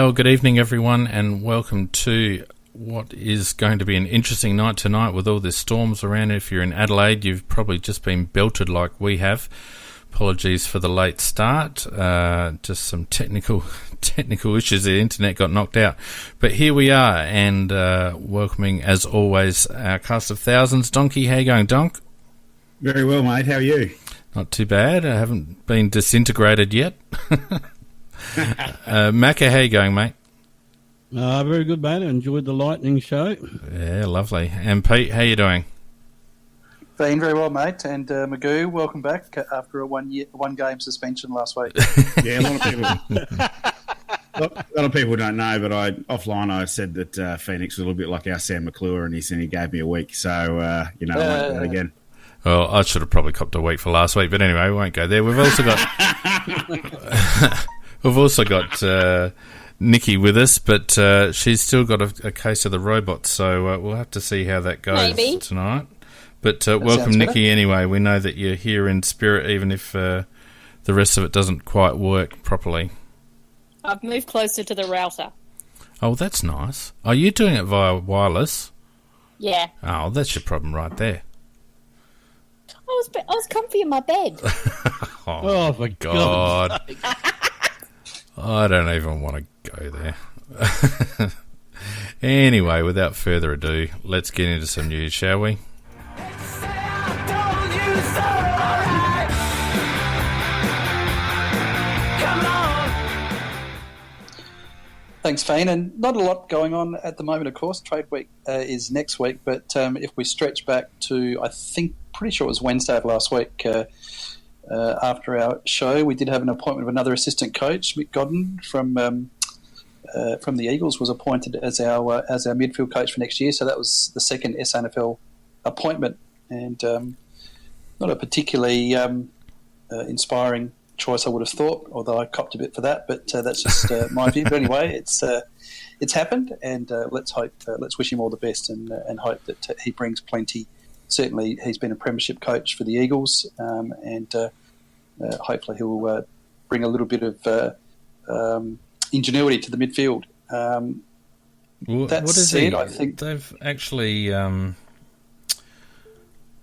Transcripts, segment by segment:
Well, good evening, everyone, and welcome to what is going to be an interesting night tonight with all the storms around. If you're in Adelaide, you've probably just been belted like we have. Apologies for the late start. Just some technical issues. The internet got knocked out. But here we are, and welcoming, as always, our cast of thousands. Donkey, how you going, Donk? Very well, mate. How are you? Not too bad. I haven't been disintegrated yet. Macca, how you going, mate? Very good, mate. I enjoyed the lightning show. Yeah, lovely. And Pete, how you doing? Been very well, mate. And Magoo, welcome back after a one-game suspension last week. Yeah, a lot of people don't know, but offline I said that Phoenix was a little bit like our Sam McClure, and he said he gave me a week. So, I won't do that again. Well, I should have probably copped a week for last week, but anyway, we won't go there. We've also got Nikki with us, but she's still got a case of the robots, so we'll have to see how that goes tonight. But welcome, Nikki, anyway. We know that you're here in spirit, even if the rest of it doesn't quite work properly. I've moved closer to the router. Oh, that's nice. Are you doing it via wireless? Yeah. Oh, that's your problem right there. I was comfy in my bed. Oh, for God. I don't even want to go there. Anyway, without further ado, let's get into some news, shall we? Thanks, Fane. And not a lot going on at the moment, of course. Trade week is next week, but if we stretch back to, pretty sure it was Wednesday of last week, after our show, we did have an appointment of another assistant coach. Mick Godden from the Eagles was appointed as our midfield coach for next year. So that was the second SNFL appointment, and not a particularly inspiring choice, I would have thought, although I copped a bit for that. But that's just my view. But anyway, it's happened, and let's wish him all the best, and hope that he brings plenty. Certainly, he's been a premiership coach for the Eagles, and hopefully he'll bring a little bit of ingenuity to the midfield. That said, I think they've actually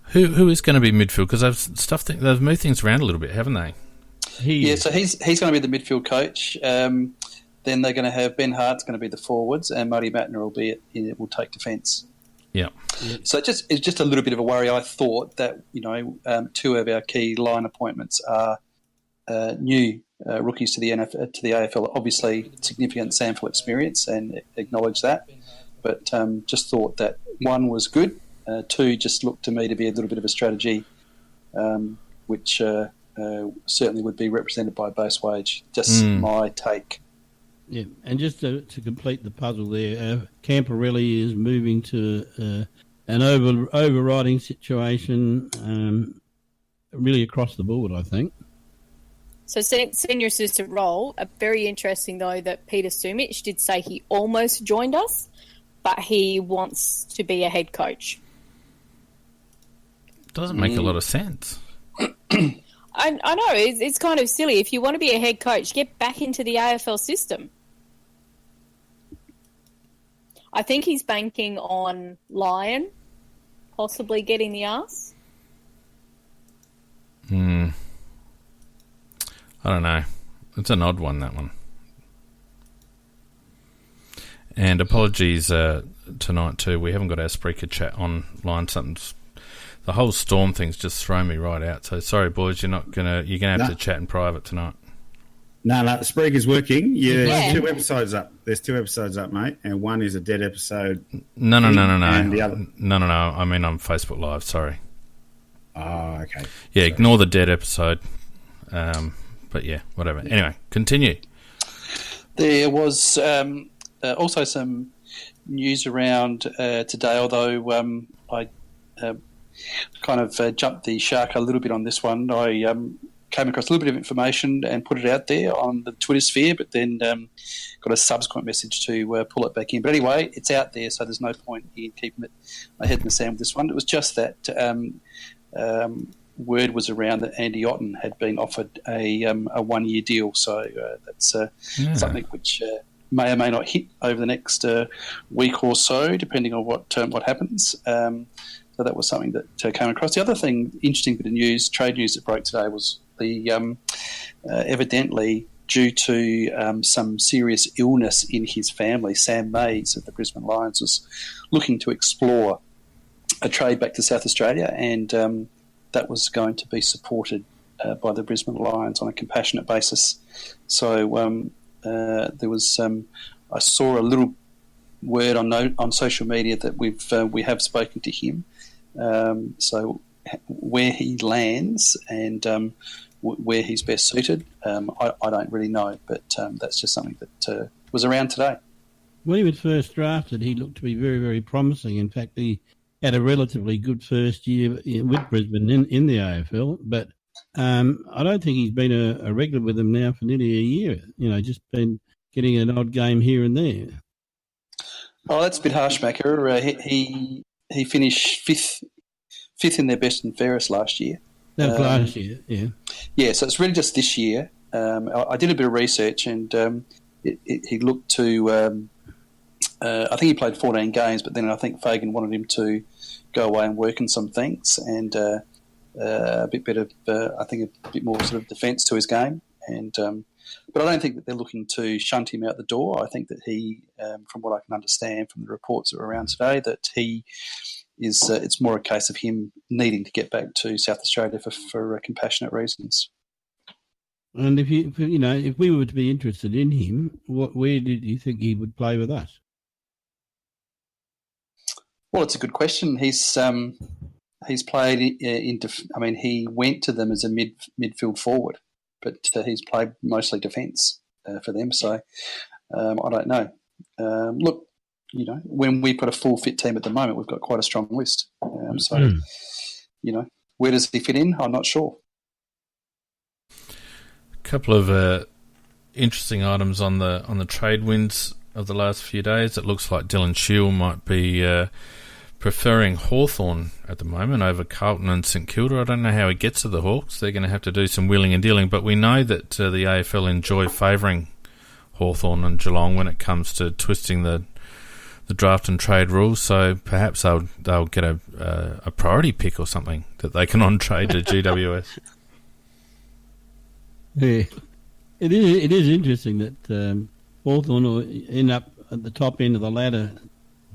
who is going to be midfield, because they've moved things around a little bit, haven't they? So he's going to be the midfield coach. Then they're going to have Ben Hart's going to be the forwards, and Marty Matner will take defence. Yeah. So it's just a little bit of a worry. I thought that two of our key line appointments are new rookies to the AFL. Obviously, significant sample experience, and acknowledge that. But just thought that one was good. Two just looked to me to be a little bit of a strategy, which certainly would be represented by base wage. Just my take. Yeah, and just to complete the puzzle there, Camporelli is moving to an overriding situation really across the board, I think. So senior assistant role, very interesting though that Peter Sumich did say he almost joined us, but he wants to be a head coach. Doesn't make a lot of sense. I know, it's kind of silly. If you want to be a head coach, get back into the AFL system. I think he's banking on Lyon possibly getting the arse. I don't know. It's an odd one, that one. And apologies tonight too. We haven't got our Spreaker chat online. The whole storm thing's just thrown me right out. So sorry, boys. You're gonna have to chat in private tonight. No, the Spreaker's working. There's 2 episodes up. There's 2 episodes up, mate, and one is a dead episode. No. And the other... No. I mean, on Facebook Live. Sorry. Oh, okay. Yeah, sorry. Ignore the dead episode. But yeah, whatever. Anyway, continue. There was also some news around today, although I kind of jumped the shark a little bit on this one. I came across a little bit of information and put it out there on the Twitter sphere, but then got a subsequent message to pull it back in. But anyway, it's out there, so there's no point in keeping my head in the sand with this one. It was just that word was around that Andy Otten had been offered a 1-year deal, so that's something which may or may not hit over the next week or so, depending on what happens. So that was something that came across. The other thing, interesting bit of news, trade news that broke today was the evidently due to some serious illness in his family, Sam Mays of the Brisbane Lions was looking to explore a trade back to South Australia, and that was going to be supported by the Brisbane Lions on a compassionate basis. So there was, I saw a little word on social media that we have spoken to him. So where he lands and where he's best suited, I don't really know, but that's just something that was around today. When he was first drafted, he looked to be very, very promising. In fact, he had a relatively good first year with Brisbane in the AFL, but I don't think he's been a regular with them now for nearly a year. Just been getting an odd game here and there. Oh, that's a bit harsh, Macca. He finished fifth in their best and fairest last year. That was last year, yeah. Yeah, so it's really just this year. I did a bit of research, and he looked to. I think he played 14 games, but then I think Fagan wanted him to go away and work on some things, and a bit better. I think a bit more sort of defence to his game, and but I don't think that they're looking to shunt him out the door. I think that he, from what I can understand from the reports that were around today, that he is. It's more a case of him needing to get back to South Australia for compassionate reasons. And if we were to be interested in him, where did you think he would play with us? Well, it's a good question. He's played he went to them as a midfield forward, but he's played mostly defence for them. So I don't know. Look, when we put a full fit team at the moment, we've got quite a strong list. Where does he fit in? I'm not sure. A couple of interesting items on the trade wins of the last few days. It looks like Dylan Shield might be preferring Hawthorn at the moment over Carlton and St Kilda. I don't know how he gets to the Hawks. They're going to have to do some wheeling and dealing, but we know that the AFL enjoy favouring Hawthorn and Geelong when it comes to twisting the draft and trade rules, so perhaps they'll get a priority pick or something that they can on-trade to GWS. Yeah, it is interesting that Hawthorn will end up at the top end of the ladder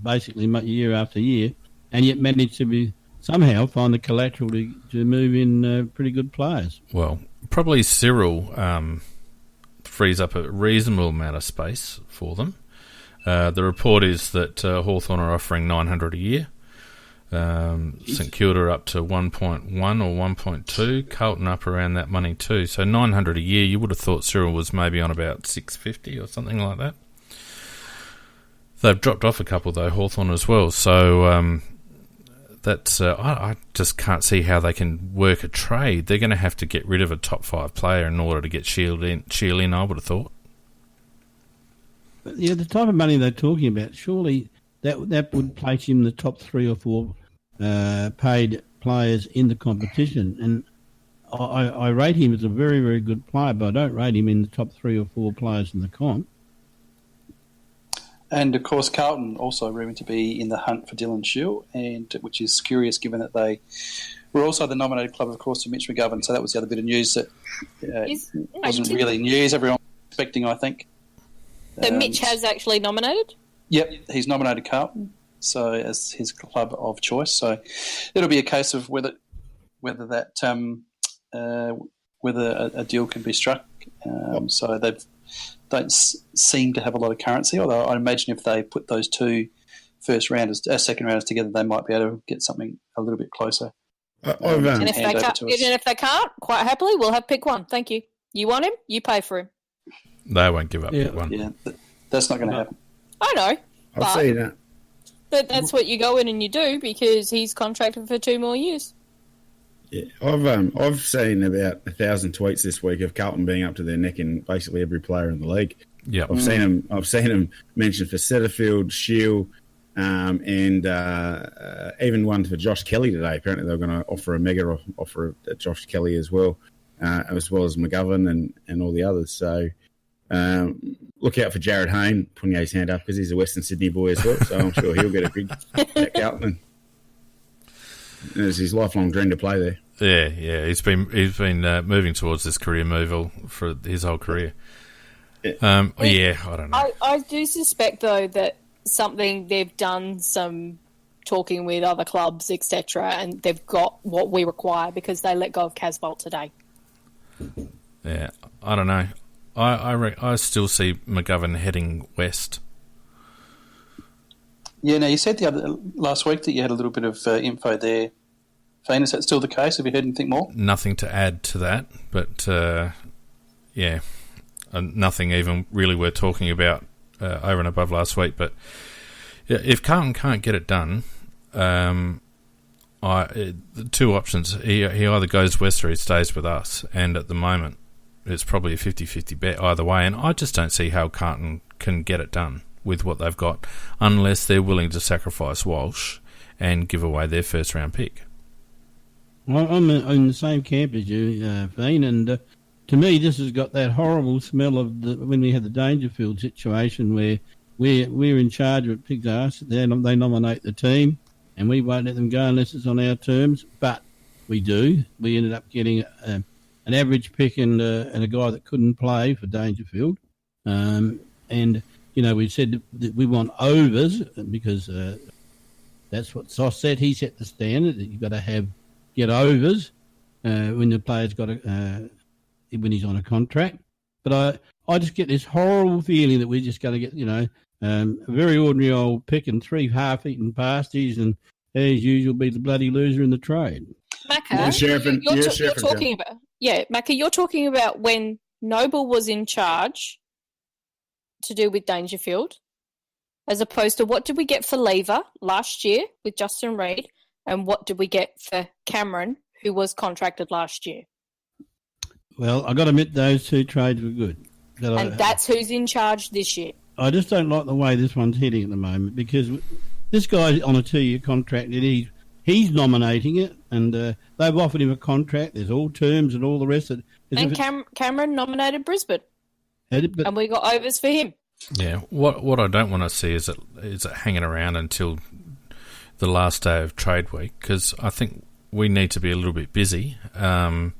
basically year after year, and yet manage to somehow find the collateral to move in pretty good players. Well, probably Cyril frees up a reasonable amount of space for them. The report is that Hawthorn are offering $900 a year. St Kilda up to 1.1 or 1.2. Carlton up around that money too. So $900 a year. You would have thought Cyril was maybe on about $650 or something like that. They've dropped off a couple though, Hawthorn as well. So that's I just can't see how they can work a trade. They're going to have to get rid of a top 5 player in order to get Shield in. I would have thought. Yeah, the type of money they're talking about, surely that would place him in the top 3 or 4 paid players in the competition. And I rate him as a very, very good player, but I don't rate him in the top 3 or 4 players in the comp. And, of course, Carlton also rumoured to be in the hunt for Dylan Shield, and which is curious given that they were also the nominated club, of course, to Mitch McGovern. So that was the other bit of news that wasn't really news. Everyone was expecting, I think. So Mitch has actually nominated? Yep, he's nominated Carlton, so as his club of choice. So it'll be a case of whether a deal can be struck. So they don't seem to have a lot of currency. Although I imagine if they put those 2 second rounders together, they might be able to get something a little bit closer. And if they can't, quite happily, we'll have pick 1. Thank you. You want him? You pay for him. They won't give up pick 1. Yeah, that's not going to happen. I know. I'll see that. But that's what you go in and you do because he's contracted for 2 more years. Yeah, I've seen about 1,000 tweets this week of Carlton being up to their neck in basically every player in the league. Yeah, I've seen them mentioned for Setterfield, Shield, and even one for Josh Kelly today. Apparently, they're going to offer a mega offer at Josh Kelly as well as McGovern and all the others. So Look out for Jared Hayne putting his hand up because he's a Western Sydney boy as well, so I'm sure he'll get a big back out. And it's his lifelong dream to play there. Yeah. He's been moving towards this career move for his whole career. I don't know. I do suspect though that they've done some talking with other clubs, etc., and they've got what we require because they let go of Casbolt today. Yeah, I don't know. I still see McGovern heading west. Yeah, now you said last week that you had a little bit of info there. Fane, is that still the case? Have you heard anything more? Nothing to add to that, but nothing even really worth talking about over and above last week. But yeah, if Carlton can't get it done, the two options: he either goes west or he stays with us. And at the moment, it's probably a 50-50 bet either way. And I just don't see how Carlton can get it done with what they've got, unless they're willing to sacrifice Walsh and give away their first-round pick. Well, I'm in the same camp as you, Fane, and to me, this has got that horrible smell of when we had the Dangerfield situation where we're in charge of it, pigs arse. They nominate the team, and we won't let them go unless it's on our terms. But we do. We ended up getting an average pick and a guy that couldn't play for Dangerfield. And we said that we want overs because that's what Sauce said. He set the standard that you've got to get overs when the player's got when he's on a contract. But I just get this horrible feeling that we're just going to get, a very ordinary old pick and 3 half-eaten pasties and, as usual, be the bloody loser in the trade. Macca, you're talking about when Noble was in charge to do with Dangerfield, as opposed to what did we get for Lever last year with Justin Reid, and what did we get for Cameron, who was contracted last year? Well, I got to admit those 2 trades were good. That's who's in charge this year. I just don't like the way this one's heading at the moment because this guy's on a 2-year contract and he's nominating it, and they've offered him a contract. There's all terms and all the rest of it. And Cameron nominated Brisbane, and we got overs for him. Yeah, what I don't want to see is it hanging around until the last day of trade week, because I think we need to be a little bit busy. And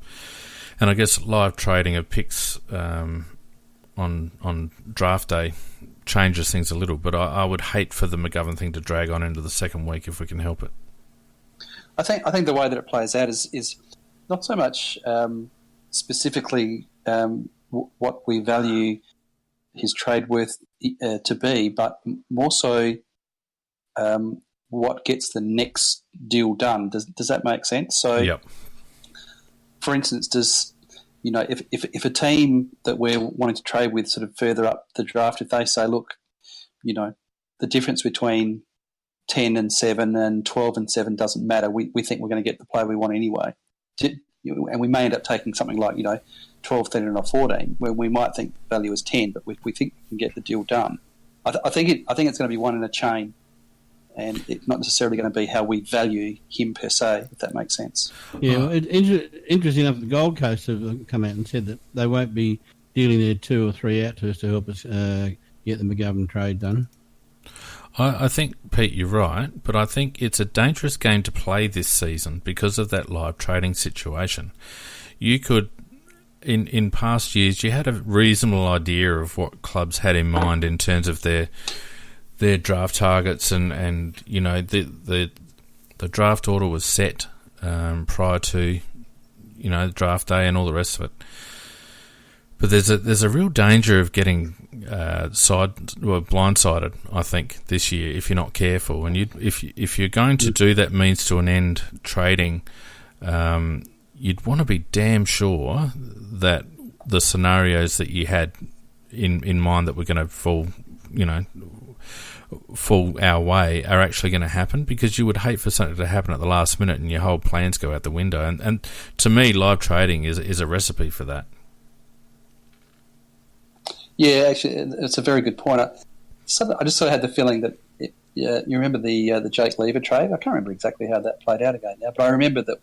I guess live trading of picks on draft day changes things a little, but I would hate for the McGovern thing to drag on into the second week if we can help it. I think the way that it plays out is not so much specifically what we value his trade worth to be, but more so what gets the next deal done. Does that make sense? So, yep. For instance, if a team that we're wanting to trade with sort of further up the draft, if they say, look, the difference between 10 and 7 and 12 and 7 doesn't matter, we think we're going to get the player we want anyway. And we may end up taking something like, 12, 13 or 14, where we might think value is 10, but we think we can get the deal done. I think it's going to be one in a chain, and it's not necessarily going to be how we value him per se, if that makes sense. Yeah, well, interesting enough, the Gold Coast have come out and said that they won't be dealing their 2 or 3 out to us to help us get the McGovern trade done. I think, Pete, you're right, but I think it's a dangerous game to play this season because of that live trading situation. You could, in past years, you had a reasonable idea of what clubs had in mind in terms of their draft targets, and the draft order was set prior to draft day and all the rest of it. But there's a real danger of getting blindsided, I think, this year if you're not careful. And if you're going to do that means to an end trading, you'd want to be damn sure that the scenarios that you had in mind that were going to fall our way are actually going to happen, because you would hate for something to happen at the last minute and your whole plans go out the window. And to me, live trading is a recipe for that. Yeah, actually, it's a very good point. I just sort of had the feeling that you remember the Jake Lever trade. I can't remember exactly how that played out again now, but I remember that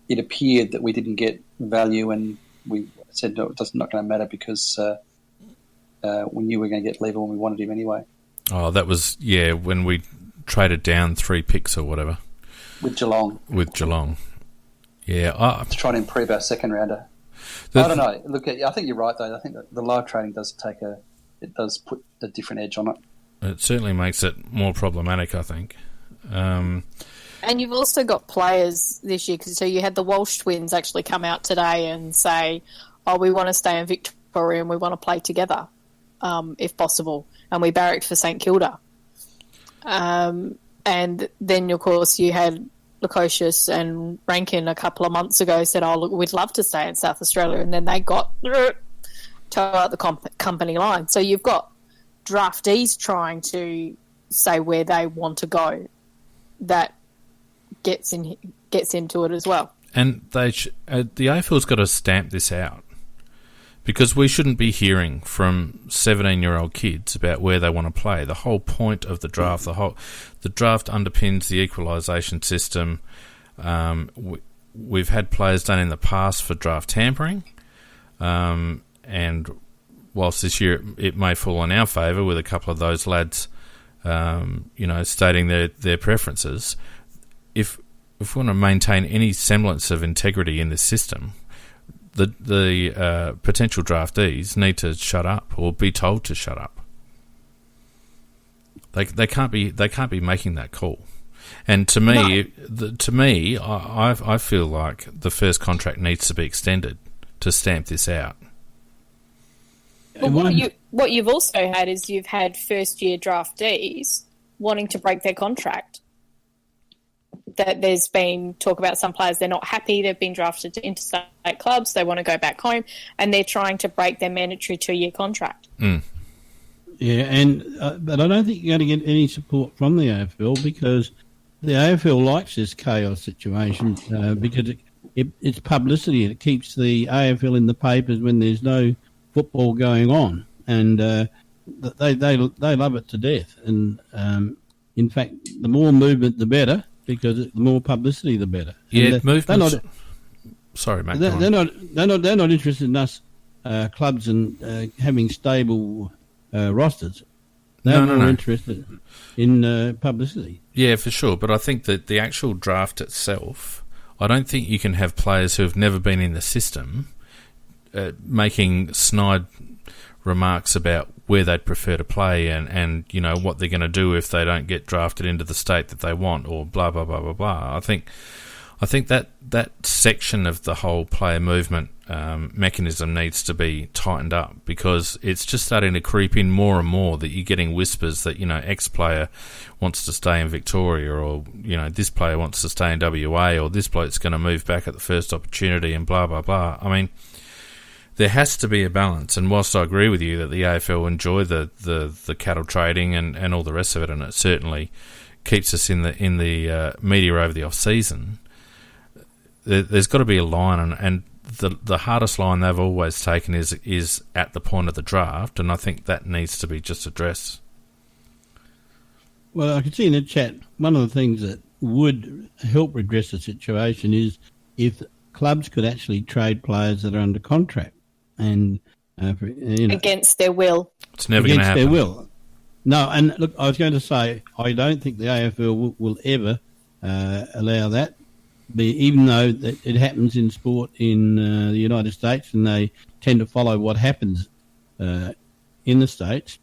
it appeared that we didn't get value, and we said no, it's not going to matter because we knew we were going to get Lever when we wanted him anyway. Oh, that was, when we traded down 3 picks or whatever. With Geelong. Yeah. To try and improve our second rounder. I don't know. Look, I think you're right, though. I think that the live trading does put a different edge on it. It certainly makes it more problematic, I think. And you've also got players this year, so you had the Walsh twins actually come out today and say, we want to stay in Victoria and we want to play together, if possible. And we barracked for St Kilda. And then, of course, you had Lukosius and Rankin a couple of months ago said, look, we'd love to stay in South Australia. And then they got toe out the company line. So you've got draftees trying to say where they want to go. That gets into it as well. And the AFL's got to stamp this out, because we shouldn't be hearing from 17-year-old kids about where they want to play. The whole point of the draft, the draft underpins the equalisation system. We've had players done in the past for draft tampering, and whilst this year it may fall in our favour with a couple of those lads, stating their preferences, if we want to maintain any semblance of integrity in this system, the potential draftees need to shut up or be told to shut up. They can't be making that call. And to me, I feel like the first contract needs to be extended to stamp this out. But what you've also had is you've had first-year draftees wanting to break their contract. That there's been talk about some players, they're not happy, they've been drafted to interstate clubs, they want to go back home, and they're trying to break their mandatory 2-year contract. Mm. Yeah, but I don't think you're going to get any support from the AFL, because the AFL likes this chaos situation because it's publicity, and it keeps the AFL in the papers when there's no football going on, and they love it to death. And in fact, the more movement, the better, because the more publicity, the better. Yeah, movement. Sorry, Matt. They're not interested in us clubs and having stable rosters. They're more interested in publicity. Yeah, for sure. But I think that the actual draft itself, I don't think you can have players who have never been in the system making snide remarks about where they'd prefer to play and what they're going to do if they don't get drafted into the state that they want, or blah blah blah blah blah. I think that section of the whole player movement mechanism needs to be tightened up, because it's just starting to creep in more and more that you're getting whispers that X player wants to stay in Victoria, or this player wants to stay in WA, or this bloke's going to move back at the first opportunity, and blah blah blah. I mean, there has to be a balance, and whilst I agree with you that the AFL enjoy the cattle trading and all the rest of it, and it certainly keeps us in the media over the off season, there's got to be a line, and the hardest line they've always taken is at the point of the draft, and I think that needs to be just addressed. Well, I can see in the chat, one of the things that would help redress the situation is if clubs could actually trade players that are under contract. And against their will. It's never going to happen. Against their will. No, and look, I was going to say, I don't think the AFL will ever allow that, even though it happens in sport in the United States, and they tend to follow what happens in the States.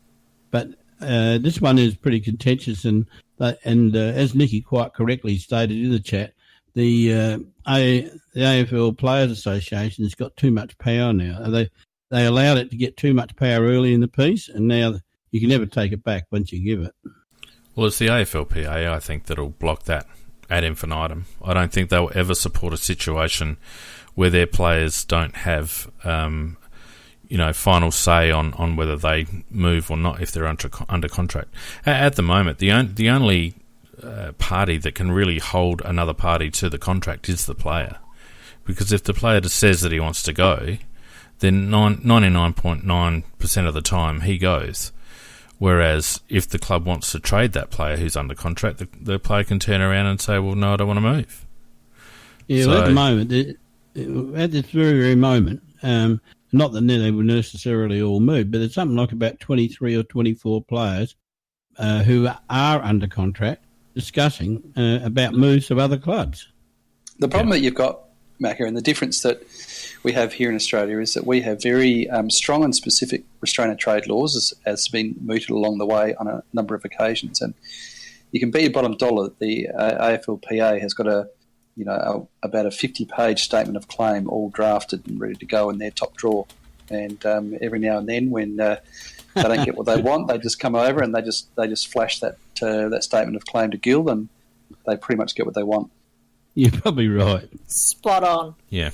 But this one is pretty contentious, and as Nicky quite correctly stated in the chat, the AFL Players Association has got too much power now. They allowed it to get too much power early in the piece, and now you can never take it back once you give it. Well, it's the AFLPA, I think, that'll block that ad infinitum. I don't think they'll ever support a situation where their players don't have final say on whether they move or not if they're under contract. At the moment, the only party that can really hold another party to the contract is the player, because if the player just says that he wants to go, then 99.9% of the time he goes. Whereas if the club wants to trade that player who's under contract, the player can turn around and say, well, no, I don't want to move. Yeah, well, at the moment, at this very, very moment, not that they would necessarily all move, but there's something like about 23 or 24 players who are under contract discussing about moves of other clubs. The problem that you've got, Macca, and the difference that we have here in Australia is that we have very strong and specific restraint of trade laws, as has been mooted along the way on a number of occasions. And you can bet your bottom dollar that the AFLPA has got about a 50-page statement of claim all drafted and ready to go in their top drawer. And every now and then, when they don't get what they want, they just come over and they just flash that statement of claim to Guild, and they pretty much get what they want. You're probably right. Spot on. Yeah.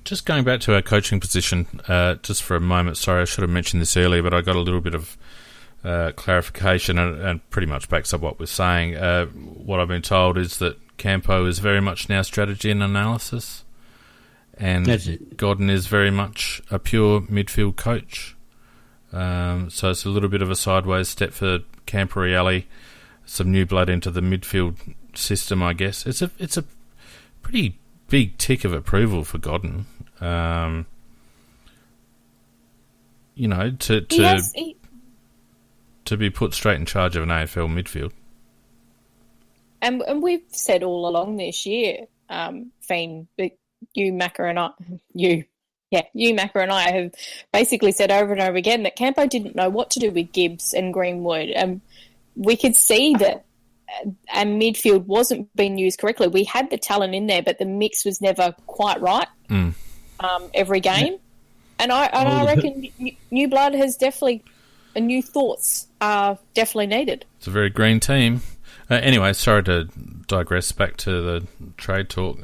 Just going back to our coaching position, just for a moment. Sorry, I should have mentioned this earlier, but I got a little bit of clarification, and pretty much backs up what we're saying. What I've been told is that Campo is very much now strategy and analysis, and That's it. Godden is very much a pure midfield coach. So it's a little bit of a sideways step for Camporeale, some new blood into the midfield system, I guess. It's a pretty big tick of approval for Godden. To be put straight in charge of an AFL midfield. And we've said all along this year, Fiend, you, Macca, and I have basically said over and over again that Campo didn't know what to do with Gibbs and Greenwood. And we could see that our midfield wasn't being used correctly. We had the talent in there, but the mix was never quite right every game. And I reckon new blood has definitely, and new thoughts are definitely needed. It's a very green team. Anyway, sorry to digress back to the trade talk.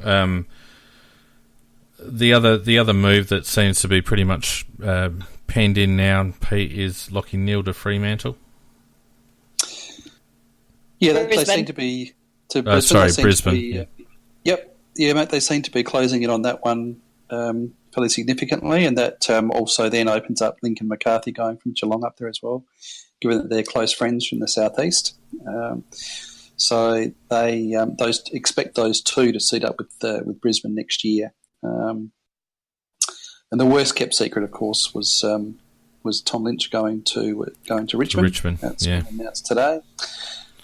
The other move that seems to be pretty much penned in now, Pete, is Lachie Neale to Fremantle. Yeah, they seem to be to Brisbane. Brisbane. Yep, yeah, mate. They seem to be closing in on that one fairly significantly, and that also then opens up Lincoln McCarthy going from Geelong up there as well, given that they're close friends from the southeast. So they expect those two to seat up with Brisbane next year. And the worst kept secret, of course, was Tom Lynch going to Richmond. That's been announced today.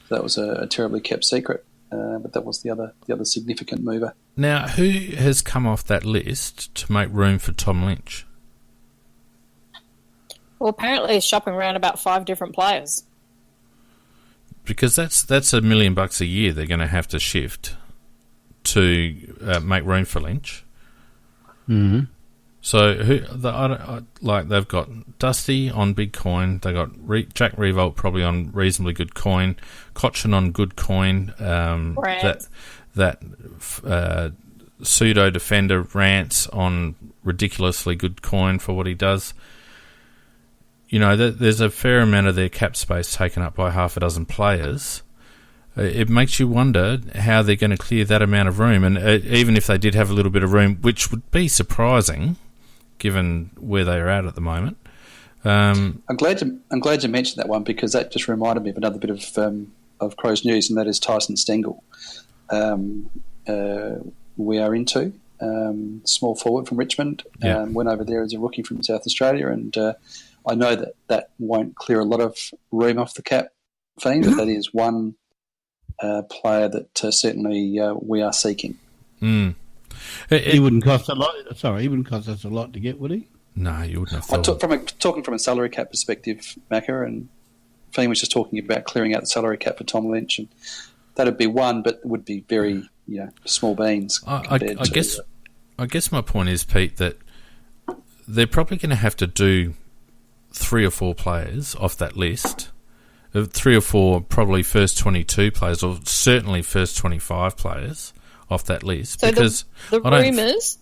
That was a terribly kept secret, but that was the other significant mover. Now, who has come off that list to make room for Tom Lynch? Well, apparently, it's shopping around about 5 different players. Because that's $1 million a year they're going to have to shift to make room for Lynch. Mm-hmm. So they've got Dusty on big coin. They got Jack Revolt probably on reasonably good coin. Cochin on good coin. That pseudo defender Rance on ridiculously good coin for what he does. You know, there's a fair amount of their cap space taken up by half a dozen players. It makes you wonder how they're going to clear that amount of room, and even if they did have a little bit of room, which would be surprising, given where they are at the moment. I'm glad you mentioned that one, because that just reminded me of another bit of Crow's news, and that is Tyson Stengel. We are into small forward from Richmond. Went over there as a rookie from South Australia, and I know that won't clear a lot of room off the cap, Fiend, but that is one player that certainly we are seeking. He wouldn't cost a lot. Sorry, he wouldn't cost us a lot to get, would he? No, you wouldn't have thought. Talking from a salary cap perspective, Macca, and Fiend was just talking about clearing out the salary cap for Tom Lynch, and that'd be one, but it would be very small beans. I guess my point is, Pete, that they're probably going to have to do 3 or 4 players off that list. 3 or 4 probably first 22 players, or certainly first 25 players off that list. So because the rumours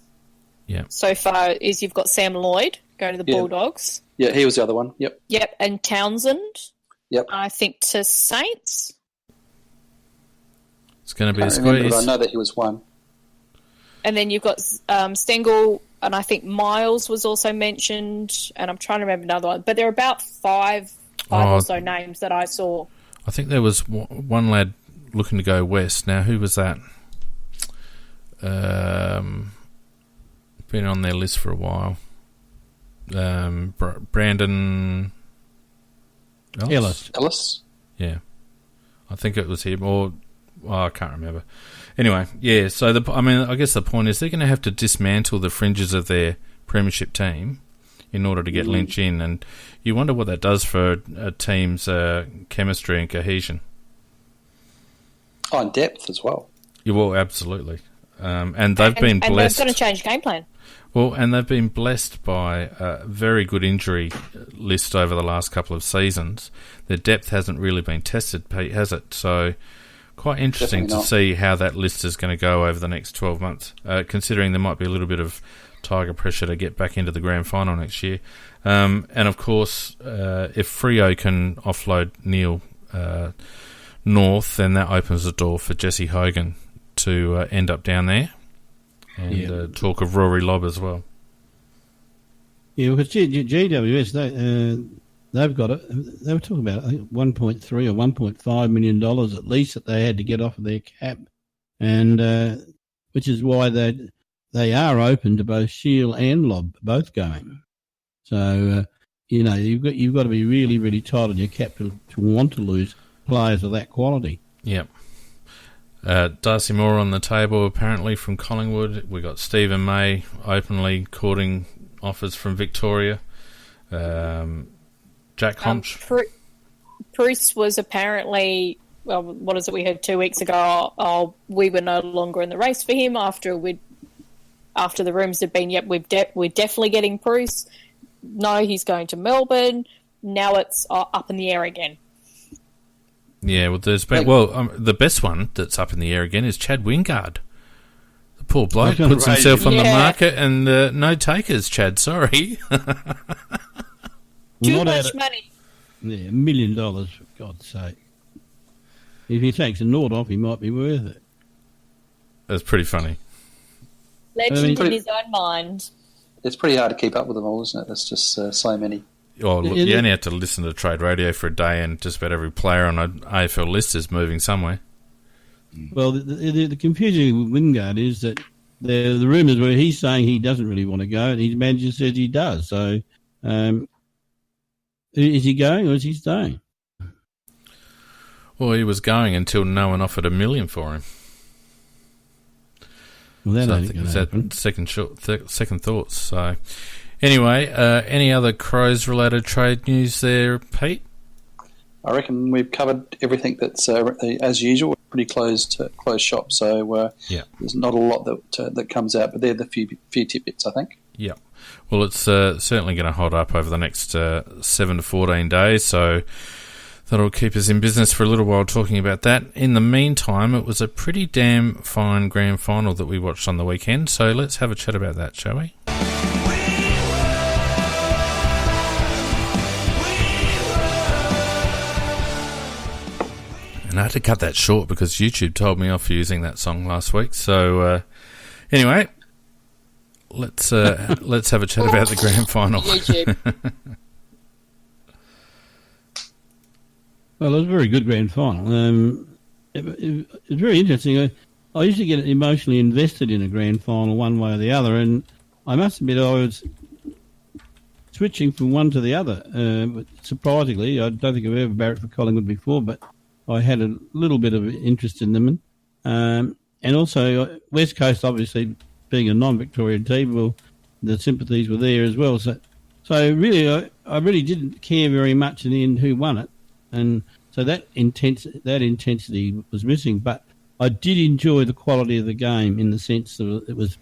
so far is you've got Sam Lloyd going to the Bulldogs. Yeah, he was the other one. Yep. Yep, and Townsend. Yep. I think to Saints. It's going to be a squeeze. But I know that he was one. And then you've got Stengel, and I think Miles was also mentioned, and I'm trying to remember another one. But there are about five or so names that I saw. I think there was one lad looking to go west. Now, who was that? Bear been on their list for a while. Brandon Ellis. Yeah, I think it was him, or I can't remember. Anyway, yeah. So I guess the point is they're going to have to dismantle the fringes of their premiership team in order to get Lynch in, and you wonder what that does for a team's chemistry and cohesion. Oh, and depth as well. Yeah, well, absolutely. And they've been blessed. And they've got to change game plan. Well, and they've been blessed by a very good injury list over the last couple of seasons. Their depth hasn't really been tested, Pete, has it? So quite interesting to see how that list is going to go over the next 12 months, considering there might be a little bit of Tiger pressure to get back into the grand final next year. And, of course, if Freo can offload Neil North, then that opens the door for Jesse Hogan to end up down there. And talk of Rory Lobb as well. Yeah, because GWS, they've got it. They were talking about, I think, $1.3 or $1.5 million at least that they had to get off of their cap, and which is why they are open to both Shield and Lobb both going. So you've got to be really, really tight on your cap to want to lose players of that quality. Yep. Darcy Moore on the table apparently from Collingwood. We got Stephen May openly courting offers from Victoria. Jack Homch. Bruce was apparently, well, what is it we heard 2 weeks ago? We were no longer in the race for him after the rumours had been, we're definitely getting Bruce. No, he's going to Melbourne. Now it's up in the air again. Yeah, well, there's been the best one that's up in the air again is Chad Wingard. The poor bloke puts himself on the market and no takers. Chad, sorry. Too much money. Yeah, $1 million for God's sake. If he takes a nought off, he might be worth it. That's pretty funny. Legend in his own mind. It's pretty hard to keep up with them all, isn't it? There's just so many. Oh, look, you only have to listen to Trade Radio for a day, and just about every player on an AFL list is moving somewhere. Well, the confusion with Wingard is that the rumours were he's saying he doesn't really want to go, and his manager says he does. So, is he going or is he staying? Well, he was going until no one offered $1 million for him. Well, that so ain't going to happen. Second thoughts. So, anyway, any other Crows-related trade news there, Pete? I reckon we've covered everything that's, as usual, pretty closed shop. So there's not a lot that comes out, but they're the few tidbits, I think. Yeah. Well, it's certainly going to hold up over the next 7 to 14 days, so that'll keep us in business for a little while talking about that. In the meantime, it was a pretty damn fine grand final that we watched on the weekend, so let's have a chat about that, shall we? And I had to cut that short because YouTube told me off for using that song last week. So anyway, let's have a chat about the grand final. YouTube. Well, it was a very good grand final. It was very interesting. I usually get emotionally invested in a grand final one way or the other, and I must admit I was switching from one to the other. But surprisingly, I don't think I've ever barracked for Collingwood before, but I had a little bit of interest in them. And also, West Coast, obviously, being a non-Victorian team, well, the sympathies were there as well. So really, I really didn't care very much in the end who won it. And so that intensity was missing. But I did enjoy the quality of the game in the sense that it was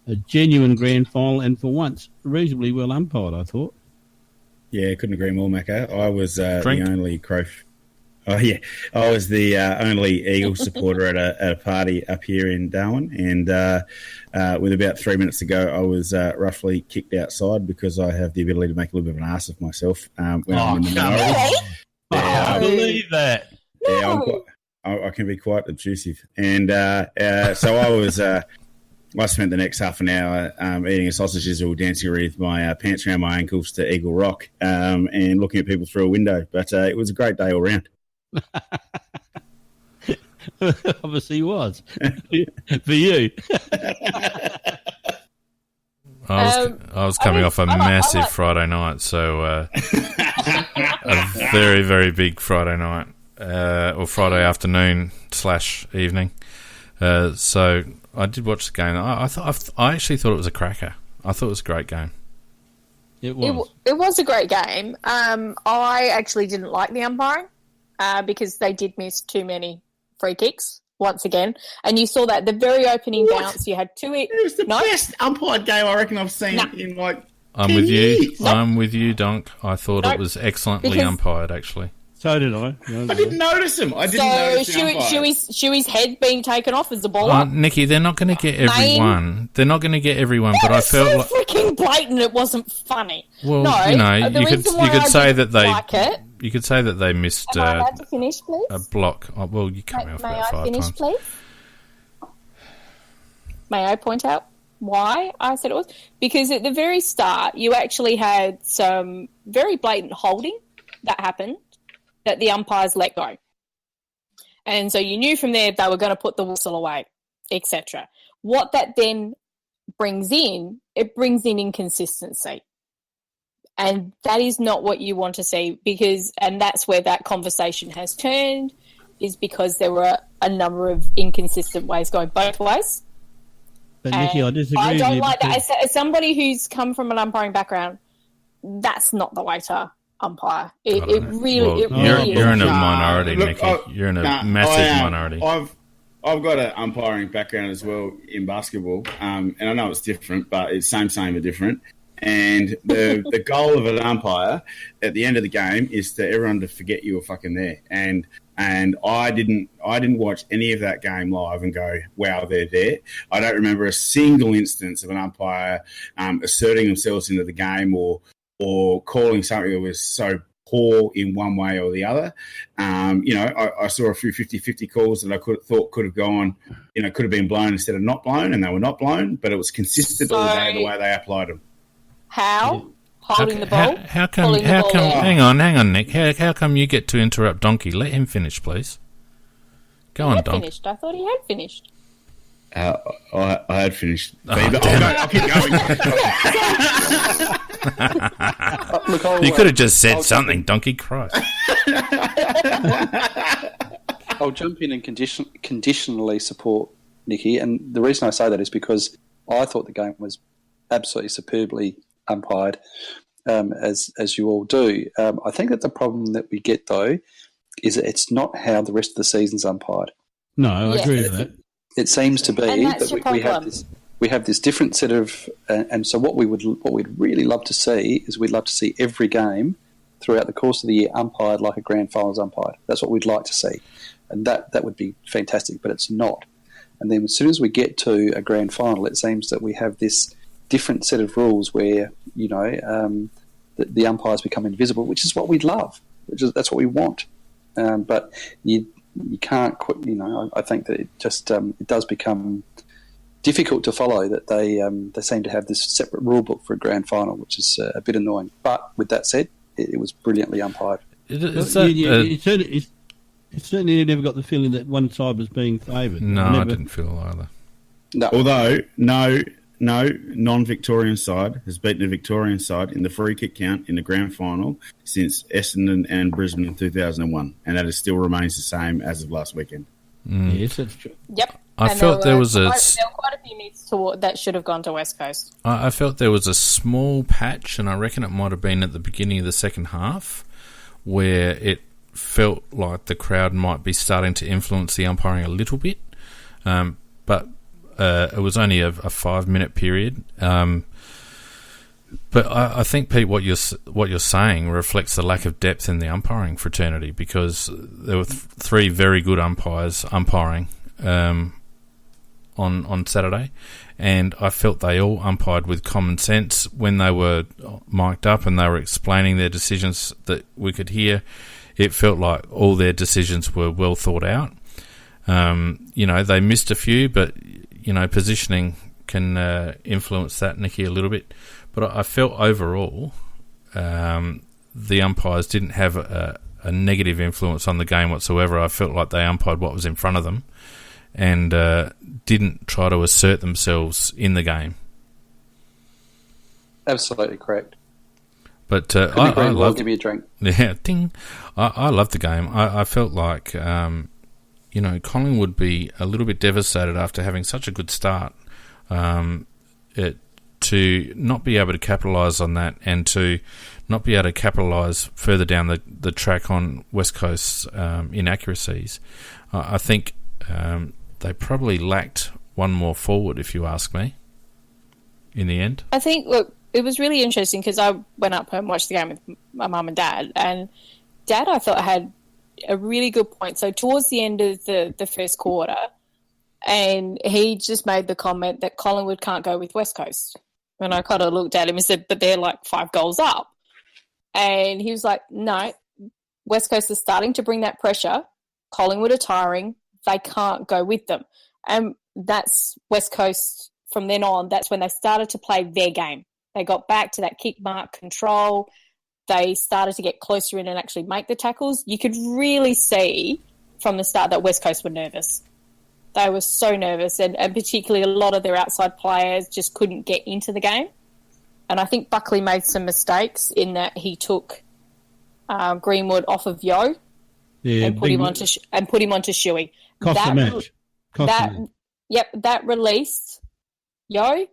a genuine grand final and for once, reasonably well umpired, I thought. Yeah, couldn't agree more, Macca. I was the only Crow... Oh, yeah. I was the only Eagles supporter at a party up here in Darwin, and with about 3 minutes to go, I was roughly kicked outside because I have the ability to make a little bit of an ass of myself when I'm in the minority. I can't believe that. Yeah, I can be quite obtrusive. And so I spent the next half an hour eating a sausage sizzle, dancing with my pants around my ankles to Eagle Rock and looking at people through a window. But it was a great day all round. Obviously was for you. I was coming off a massive Friday night, so a very, very big Friday night, or Friday afternoon / evening. So I did watch the game. I actually thought it was a cracker. I thought it was a great game. It was. It was a great game. I actually didn't like the umpiring because they did miss too many free kicks once again. And you saw that the very opening bounce, you had two... It was the best umpired game I reckon I've seen in like I'm 10 with you. years. I'm with you, Donk. I thought it was excellently umpired, actually. So did I. I didn't notice him. I didn't notice the umpire. Shuey's head being taken off as the ball. Nikki, they're not going to get everyone. They're not going to get everyone, but I felt so freaking blatant. It wasn't funny. Well, no, you know, you could say that they. Like it, you could say that they missed Am I allowed to finish, please? a block. Oh, well, you cut me off about 5 times. May I finish, please? May I point out why I said it was? Because at the very start, you actually had some very blatant holding that happened that the umpires let go. And so you knew from there they were going to put the whistle away, etc. What that then brings in, it brings in inconsistency. And that is not what you want to see and that's where that conversation has turned, is because there were a number of inconsistent ways going both ways. But Nikki, I disagree with you. I don't like that. As somebody who's come from an umpiring background, that's not the way to umpire. It really you're in a minority, Nikki. You're in a massive minority. I've got an umpiring background as well in basketball, and I know it's different, but it's same or different. And the goal of an umpire at the end of the game is for everyone to forget you were fucking there. And I didn't watch any of that game live and go, wow, they're there. I don't remember a single instance of an umpire asserting themselves into the game or calling something that was so poor in one way or the other. I saw a few 50-50 calls that I thought could have gone, could have been blown instead of not blown, and they were not blown, but it was consistent all day the way they applied them. How? Holding the ball? How come, hang on, Nick. How come you get to interrupt Donkey? Let him finish, please. Go on, Donk. Finished. I thought he had finished. I had finished. I'll keep going. You could have just said something, Donkey Christ. I'll jump in and conditionally support Nikki, and the reason I say that is because I thought the game was absolutely superbly umpired, as you all do. I think that the problem that we get, though, is that it's not how the rest of the season's umpired. No, I agree with that. It seems to be that we have this different set of, and so what we'd really love to see is we'd love to see every game throughout the course of the year umpired like a grand finals umpired. That's what we'd like to see, and that would be fantastic. But it's not. And then as soon as we get to a grand final, it seems that we have this different set of rules where the umpires become invisible, which is what we'd love. That's what we want. But you can't quit. I think that it just it does become difficult to follow that they seem to have this separate rule book for a grand final, which is a bit annoying. But with that said, it was brilliantly umpired. You certainly never got the feeling that one side was being favoured. No, I didn't feel either. No. Although no non-Victorian side has beaten a Victorian side in the free kick count in the grand final since Essendon and Brisbane in 2001, and that still remains the same as of last weekend. Yes, that's true. Yep. I felt there were quite a few meets that should have gone to West Coast. I felt there was a small patch, and I reckon it might have been at the beginning of the second half, where it felt like the crowd might be starting to influence the umpiring a little bit, but it was only a 5-minute period. But I think, Pete, what you're saying reflects the lack of depth in the umpiring fraternity, because there were 3 very good umpires umpiring on Saturday, and I felt they all umpired with common sense when they were mic'd up and they were explaining their decisions that we could hear. It felt like all their decisions were well thought out. They missed a few, but positioning can influence that, Nikki, a little bit. But I felt overall the umpires didn't have a negative influence on the game whatsoever. I felt like they umpired what was in front of them and didn't try to assert themselves in the game. Absolutely correct. But I love. Give me a drink. Yeah, ding. I love the game. I felt like Collingwood would be a little bit devastated after having such a good start. To not be able to capitalise on that, and to not be able to capitalise further down the track on West Coast's inaccuracies. I think they probably lacked one more forward, if you ask me, in the end. I think, look, it was really interesting because I went up and watched the game with my mum and Dad, and Dad, I thought, had a really good point. So towards the end of the first quarter, and he just made the comment that Collingwood can't go with West Coast. And I kind of looked at him and said, but they're like 5 goals up. And he was like, no, West Coast is starting to bring that pressure. Collingwood are tiring. They can't go with them. And that's West Coast from then on. That's when they started to play their game. They got back to that kick mark control. They started to get closer in and actually make the tackles. You could really see from the start that West Coast were nervous. They were so nervous, and particularly a lot of their outside players just couldn't get into the game. And I think Buckley made some mistakes in that he took Greenwood off of Yo and put him onto Shuey. Cost the match. That released Yo,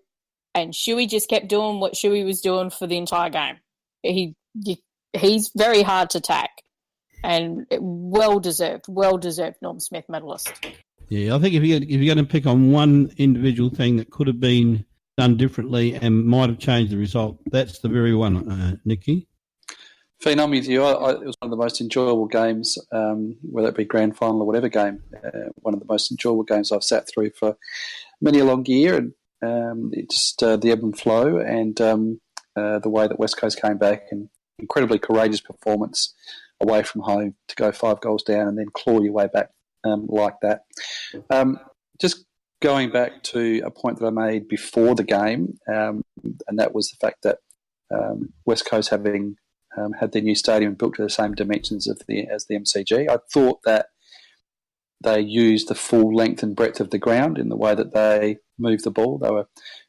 and Shuey just kept doing what Shuey was doing for the entire game. He's very hard to tack, and well deserved Norm Smith medalist. Yeah, I think if you're going to pick on one individual thing that could have been done differently and might have changed the result, that's the very one, Nicky. Fiend, I'm with you. It was one of the most enjoyable games, whether it be grand final or whatever game. One of the most enjoyable games I've sat through for many a long year, and the ebb and flow, and the way that West Coast came back, and incredibly courageous performance away from home to go 5 goals down and then claw your way back. Like that. Just going back to a point that I made before the game, and that was the fact that West Coast having had their new stadium built to the same dimensions as the MCG, I thought that they used the full length and breadth of the ground in the way that they moved the ball. They were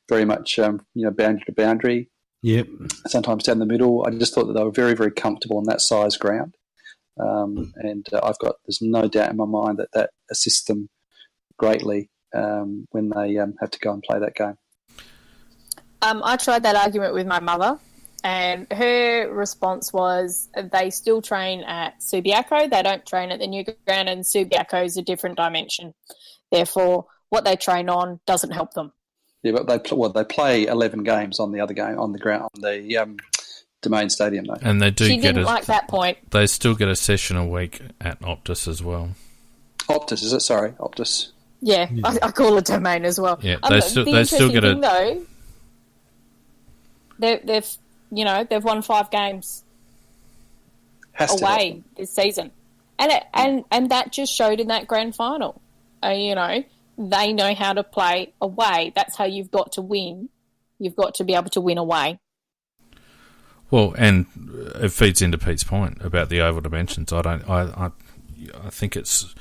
very much boundary to boundary. Yep. Sometimes down the middle. I just thought that they were very, very comfortable on that size ground. There's no doubt in my mind that assists them greatly when they have to go and play that game. I tried that argument with my mother, and her response was they still train at Subiaco. They don't train at the new ground, and Subiaco is a different dimension. Therefore, what they train on doesn't help them. Yeah, but they play 11 games on the other game on the ground on the Domain Stadium, though. And they do she didn't like that point. They still get a session a week at Optus as well. Optus, is it? Sorry, Optus. Yeah. I call it Domain as well. Yeah, they still get thing, though, they've won 5 games away this season, and that just showed in that grand final. They know how to play away. That's how you've got to win. You've got to be able to win away. Well, and it feeds into Pete's point about the oval dimensions. I think it's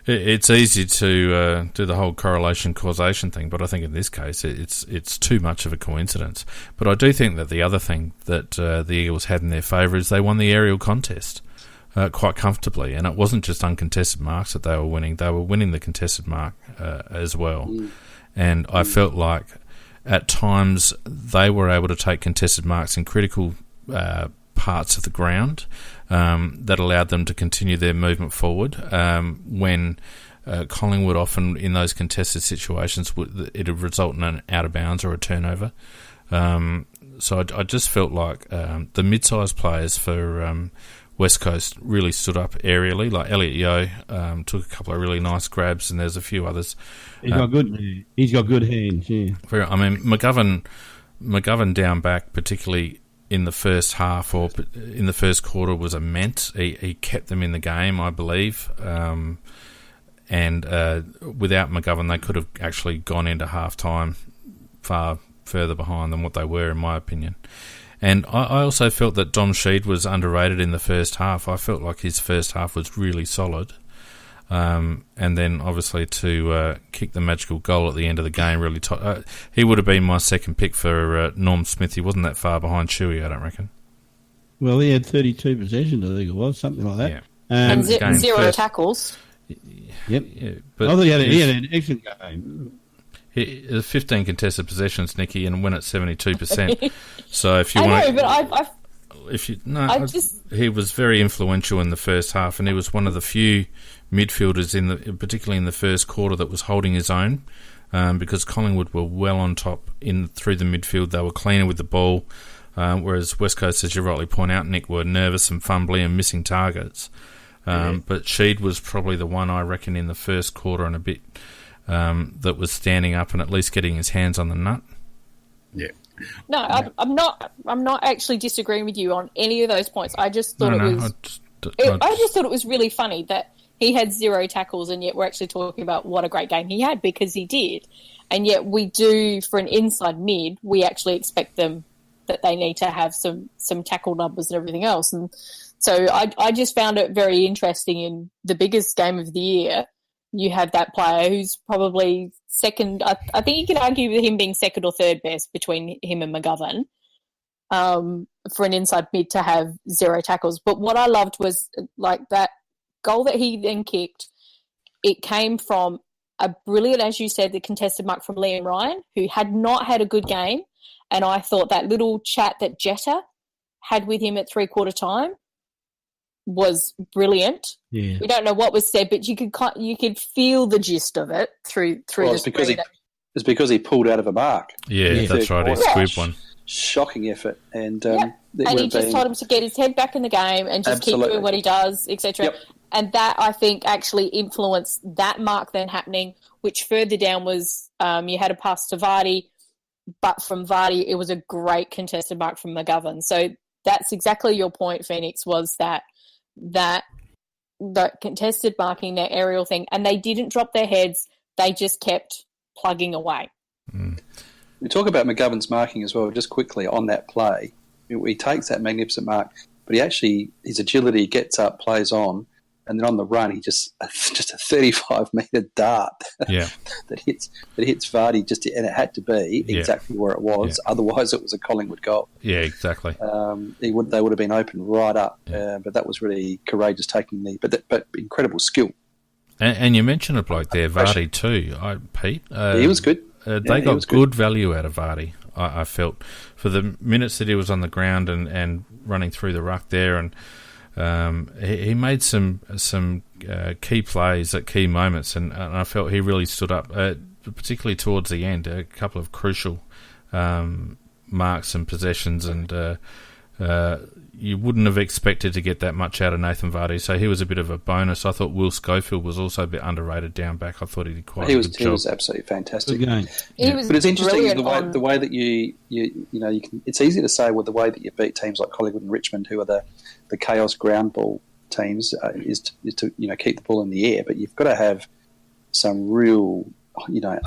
easy to do the whole correlation causation thing, but I think in this case it's too much of a coincidence. But I do think that the other thing that the Eagles had in their favour is they won the aerial contest quite comfortably, and it wasn't just uncontested marks that they were winning; they were winning the contested mark as well. And I felt like at times they were able to take contested marks in critical parts of the ground that allowed them to continue their movement forward when Collingwood often in those contested situations it would result in an out of bounds or a turnover. So I just felt like the mid-sized players for West Coast really stood up aerially. Like Elliot Yeo took a couple of really nice grabs, and there's a few others. He's got good hands. Yeah. McGovern down back, particularly in the first half or in the first quarter, was immense. He kept them in the game, I believe. And without McGovern, they could have actually gone into half-time far further behind than what they were, in my opinion. And I also felt that Dom Sheed was underrated in the first half. I felt like his first half was really solid. and then obviously to kick the magical goal at the end of the game. Really, he would have been my second pick for Norm Smith. He wasn't that far behind Shuey, I don't reckon. Well, he had 32 possessions, I think it was, something like that. Yeah. And zero tackles. Yep. Yeah, but I thought he had an excellent game. 15 contested possessions, Nicky, and win at 72%. So if you he was very influential in the first half, and he was one of the few midfielders particularly in the first quarter, that was holding his own, because Collingwood were well on top through the midfield. They were cleaner with the ball, whereas West Coast, as you rightly point out, Nick, were nervous and fumbly and missing targets. But Sheed was probably the one, I reckon, in the first quarter and a bit, that was standing up and at least getting his hands on the nut. Yeah. No, I'm not actually disagreeing with you on any of those points. I just thought I just thought it was really funny that he had 0 tackles, and yet we're actually talking about what a great game he had, because he did. And yet we do, for an inside mid, we actually expect them that they need to have some tackle numbers and everything else. And so I just found it very interesting in the biggest game of the year. You have that player who's probably second. I think you can argue with him being second or third best between him and McGovern, for an inside mid to have 0 tackles. But what I loved was, like, that goal that he then kicked. It came from a brilliant, as you said, the contested mark from Liam Ryan, who had not had a good game. And I thought that little chat that Jetta had with him at 3/4 time was brilliant. Yeah. We don't know what was said, but you could feel the gist of it through the screen. It's because he pulled out of a mark. Yeah, that's right. He squibbled one. Shocking effort, and he just told him to get his head back in the game and just keep doing what he does, etc. Yep. And that, I think, actually influenced that mark then happening, which further down was you had a pass to Vardy, but from Vardy it was a great contested mark from McGovern. So that's exactly your point, Phoenix, was that contested marking, that aerial thing, and they didn't drop their heads. They just kept plugging away. Mm. We talk about McGovern's marking as well, just quickly on that play. He takes that magnificent mark, but his agility gets up, plays on, and then on the run, he just a 35-metre dart that hits Vardy, and it had to be exactly where it was. Yeah. Otherwise, it was a Collingwood goal. Yeah, exactly. They would have been open right up, but that was really courageous taking but incredible skill. And you mentioned a bloke there, Vardy too, Pete. He was good. They got good value out of Vardy, I felt, for the minutes that he was on the ground and running through the ruck there, and he made some key plays at key moments, and I felt he really stood up, particularly towards the end. A couple of crucial marks and possessions, and you wouldn't have expected to get that much out of Nathan Vardy, so he was a bit of a bonus. I thought Will Schofield was also a bit underrated down back. I thought he did quite a good job. He was absolutely fantastic. But it's interesting the way that you can. It's easy to say with the way that you beat teams like Collingwood and Richmond, who are the chaos ground ball teams, is to keep the ball in the air. But you've got to have some real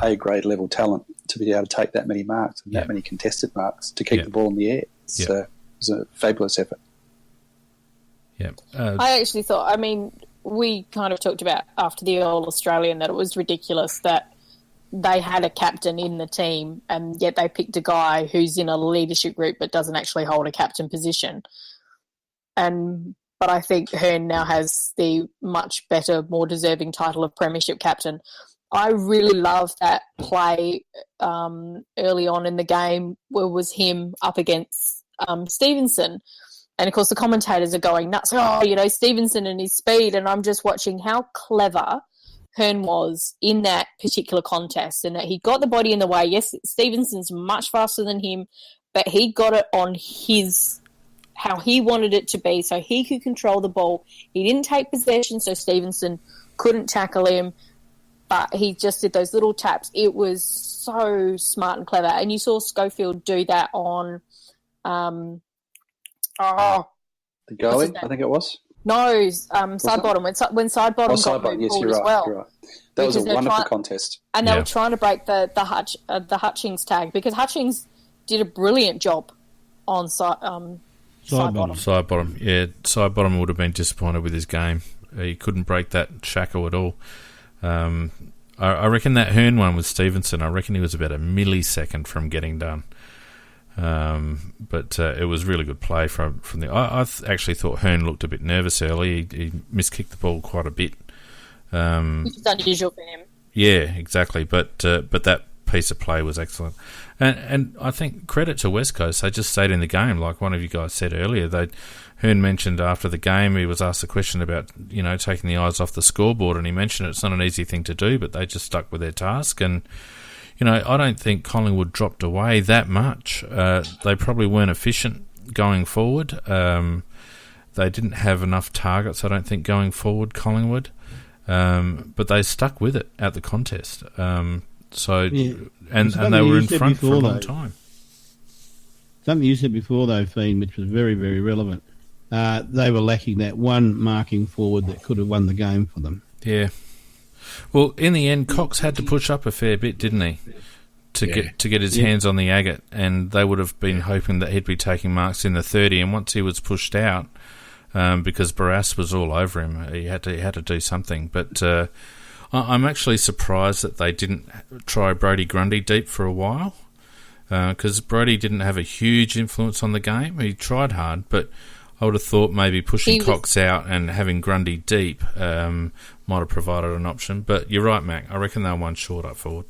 A grade level talent to be able to take that many marks and that many contested marks to keep the ball in the air. It was a fabulous effort. Yeah, I actually thought. I mean, we kind of talked about after the All-Australian that it was ridiculous that they had a captain in the team, and yet they picked a guy who's in a leadership group but doesn't actually hold a captain position. But I think Hearn now has the much better, more deserving title of Premiership captain. I really love that play early on in the game where it was him up against Stevenson. And, of course, the commentators are going nuts. Stevenson and his speed. And I'm just watching how clever Hearn was in that particular contest, and that he got the body in the way. Yes, Stevenson's much faster than him, but he got it on how he wanted it to be, so he could control the ball. He didn't take possession, so Stevenson couldn't tackle him, but he just did those little taps. It was so smart and clever. And you saw Schofield do that on the goalie, I think it was. No, side bottom. When side bottom got moved forward as well. You're right. That was a wonderful contest. And they were trying to break the Hutchings tag, because Hutchings did a brilliant job on side bottom. Side bottom. Yeah, side bottom would have been disappointed with his game. He couldn't break that shackle at all. I reckon that Hearn one with Stevenson, I reckon he was about a millisecond from getting done. But it was really good play from the. I actually thought Hearn looked a bit nervous early. He miskicked the ball quite a bit, which is unusual for him. Yeah, exactly. But that piece of play was excellent, and I think credit to West Coast. They just stayed in the game, like one of you guys said earlier. Hearn mentioned after the game, he was asked a question about taking the eyes off the scoreboard, and he mentioned it's not an easy thing to do, but they just stuck with their task. And I don't think Collingwood dropped away that much. They probably weren't efficient going forward. They didn't have enough targets, I don't think, going forward, Collingwood. But they stuck with it at the contest. And they were in front for a long time. Something you said before, though, Fiend, which was very, very relevant. They were lacking that one marking forward that could have won the game for them. Yeah. Well, in the end, Cox had to push up a fair bit, didn't he, to get his hands on the agate, and they would have been hoping that he'd be taking marks in the 30. And once he was pushed out, because Barras was all over him, he had to do something. But I'm actually surprised that they didn't try Brodie Grundy deep for a while, because Brodie didn't have a huge influence on the game. He tried hard, but I would have thought maybe pushing Cox out and having Grundy deep might have provided an option. But you're right, Mac. I reckon they were one short up forward.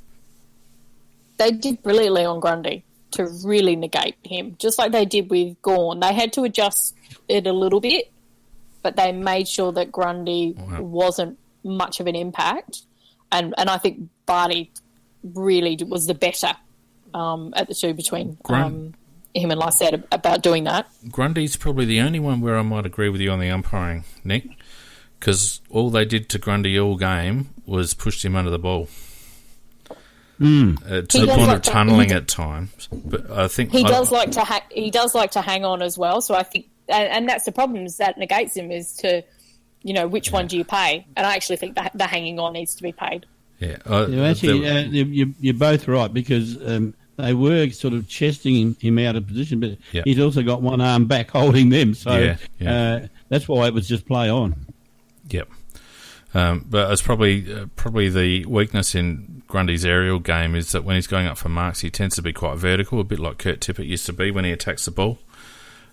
They did brilliantly on Grundy to really negate him, just like they did with Gawn. They had to adjust it a little bit, but they made sure that Grundy wasn't much of an impact. And I think Barty really was the better at the two between him and Lysette about doing that. Grundy's probably the only one where I might agree with you on the umpiring, Nick, because all they did to Grundy all game was pushed him under the ball. To the point of tunnelling at times. But I think he does like to hang on as well. So I think, and that's the problem, is that negates him is to, which one do you pay? And I actually think that the hanging on needs to be paid. Yeah, you're both right, because they were sort of chesting him out of position, but he's also got one arm back holding them. So that's why it was just play on. Yep. But it's probably the weakness in Grundy's aerial game is that when he's going up for marks, he tends to be quite vertical, a bit like Kurt Tippett used to be when he attacks the ball.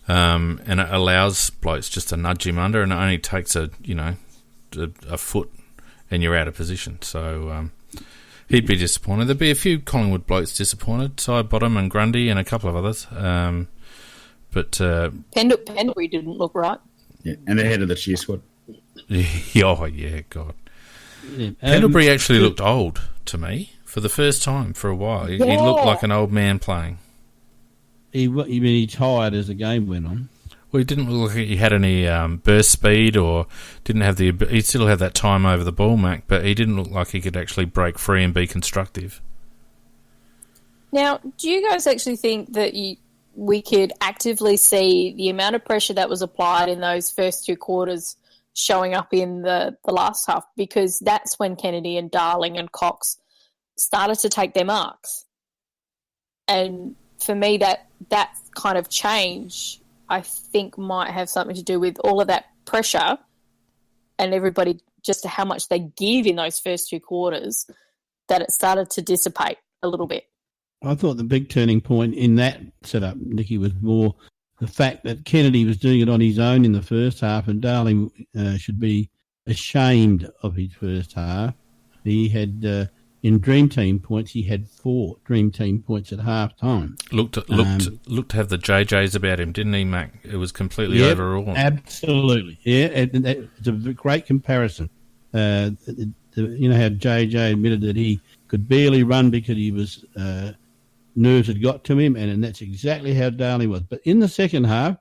And it allows blokes just to nudge him under, and it only takes a foot and you're out of position. So he'd be disappointed. There'd be a few Collingwood blokes disappointed, Bottom and Grundy and a couple of others. But Pendlebury didn't look right. Yeah, and the head of the cheer squad. Oh, yeah, God. Yeah. Pendlebury actually looked old to me for the first time for a while. He looked like an old man playing. He tired as the game went on. Well, he didn't look like he had any burst speed, or didn't have the. He still had that time over the ball, Mac, but he didn't look like he could actually break free and be constructive. Now, do you guys actually think that we could actively see the amount of pressure that was applied in those first two quarters showing up in the last half? Because that's when Kennedy and Darling and Cox started to take their marks. And for me, that kind of change, I think, might have something to do with all of that pressure and everybody, just how much they give in those first two quarters, that it started to dissipate a little bit. I thought the big turning point in that setup, Nicky, was more the fact that Kennedy was doing it on his own in the first half, and Darling should be ashamed of his first half. He had, in Dream Team points, he had 4 Dream Team points at half time. Looked to have the JJs about him, didn't he, Mac? It was completely overall. Absolutely. Yeah, it's a great comparison. You know how JJ admitted that he could barely run because he was nerves had got to him, and that's exactly how Darling was. But in the second half,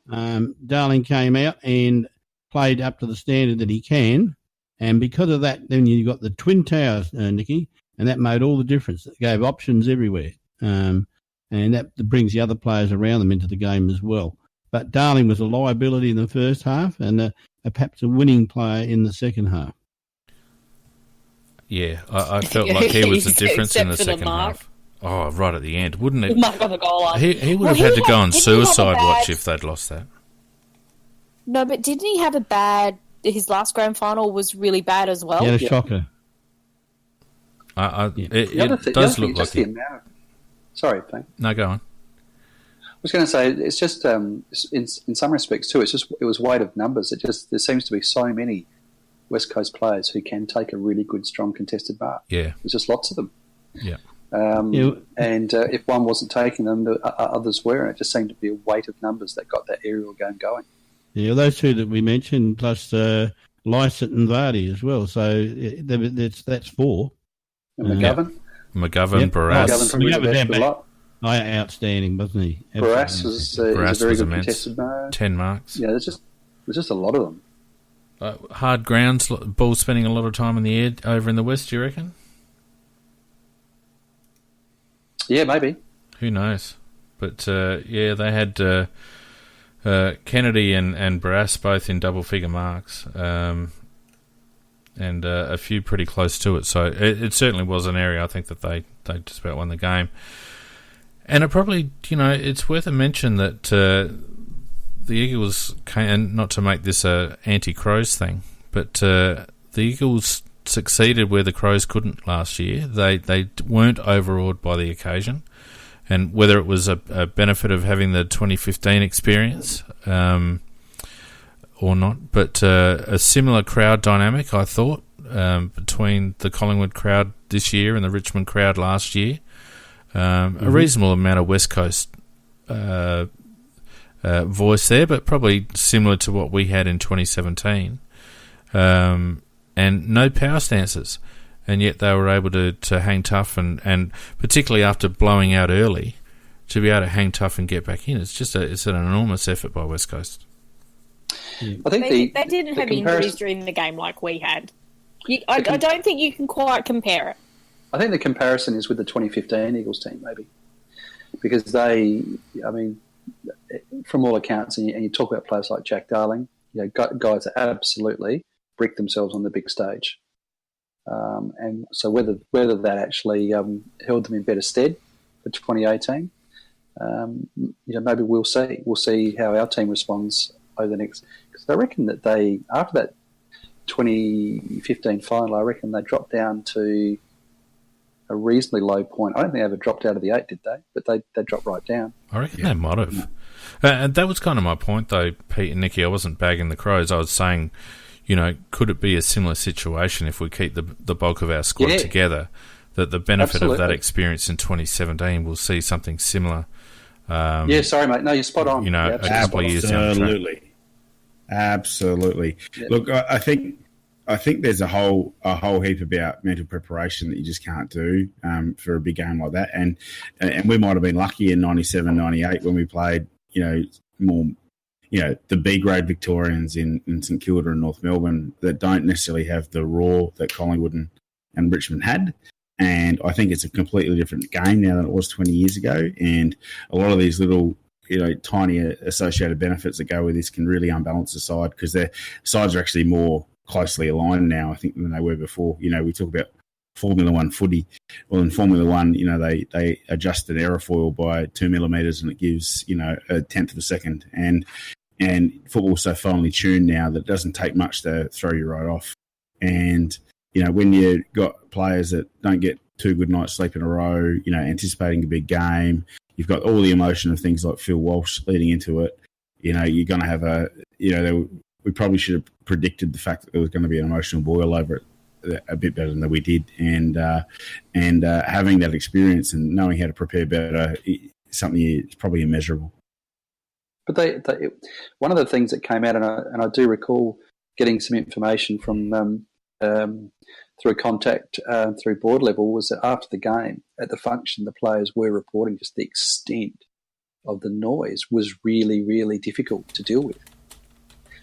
Darling came out and played up to the standard that he can, and because of that, then you got the Twin Towers, Nicky, and that made all the difference. It gave options everywhere, and that brings the other players around them into the game as well. But Darling was a liability in the first half, and perhaps a winning player in the second half. Yeah, I felt like he was the difference in the second half. Oh, right at the end, wouldn't it? Mark on the goal line. He would have had to go on suicide watch if they'd lost that. No, but didn't he have a bad his last grand final was really bad as well. He had a shocker. It does look like it. Sorry, Pete. No, go on. I was going to say it's just in some respects too. It was weight of numbers. There seems to be so many West Coast players who can take a really good, strong contested mark. Yeah, there's just lots of them. Yeah. And if one wasn't taking them, others were. And it just seemed to be a weight of numbers that got that aerial game going. Yeah, those two that we mentioned, plus Lysett and Vardy as well. So that's four. And McGovern? McGovern, Barras. Outstanding, wasn't he? Barras was a very good contested mark. 10 marks. Yeah, there's just a lot of them. Hard grounds, ball spending a lot of time in the air over in the West, do you reckon? Yeah, maybe. Who knows? But, they had Kennedy and Barras both in double-figure marks, and a few pretty close to it. So it certainly was an area I think that they just about won the game. And it probably, it's worth a mention that the Eagles, and not to make this a anti-Crows thing, but the Eagles succeeded where the Crows couldn't last year. They weren't overawed by the occasion, and whether it was a benefit of having the 2015 experience or not, but a similar crowd dynamic, I thought, between the Collingwood crowd this year and the Richmond crowd last year. A reasonable amount of West Coast voice there, but probably similar to what we had in 2017. And no power stances, and yet they were able to hang tough, and particularly after blowing out early, to be able to hang tough and get back in. It's an enormous effort by West Coast. I think they didn't have injuries during the game like we had. I don't think you can quite compare it. I think the comparison is with the 2015 Eagles team, maybe, because from all accounts, and you talk about players like Jack Darling, guys that absolutely bricked themselves on the big stage, and so whether that actually held them in better stead for 2018, maybe we'll see. We'll see how our team responds over the next. Because I reckon that after that 2015 final, I reckon they dropped down to a reasonably low point. I don't think they ever dropped out of the 8, did they? But they dropped right down. I reckon they might have. And that was kind of my point, though, Pete and Nicky. I wasn't bagging the Crows. I was saying, could it be a similar situation if we keep the bulk of our squad together, that the benefit of that experience in 2017 will see something similar? Sorry, mate. No, you're spot on. A couple of years down the track. Absolutely. Yeah. Look, I think there's a whole heap about mental preparation that you just can't do for a big game like that. And we might have been lucky in 97, 98 when we played, more, the B-grade Victorians in St Kilda and North Melbourne that don't necessarily have the raw that Collingwood and Richmond had. And I think it's a completely different game now than it was 20 years ago. And a lot of these little, tiny associated benefits that go with this can really unbalance the side, because their sides are actually more closely aligned now, I think, than they were before. We talk about Formula One footy. Well, in Formula One, they adjust an aerofoil by 2 millimetres and it gives, a tenth of a second. And football's so finely tuned now that it doesn't take much to throw you right off. And, when you've got players that don't get 2 good nights sleep in a row, anticipating a big game, you've got all the emotion of things like Phil Walsh leading into it. You're going to have we probably should have predicted the fact that there was going to be an emotional boil over it a bit better than we did. And having that experience and knowing how to prepare better, something is probably immeasurable. But one of the things that came out, and I do recall getting some information from through contact through board level, was that after the game at the function, the players were reporting just the extent of the noise was really, really difficult to deal with.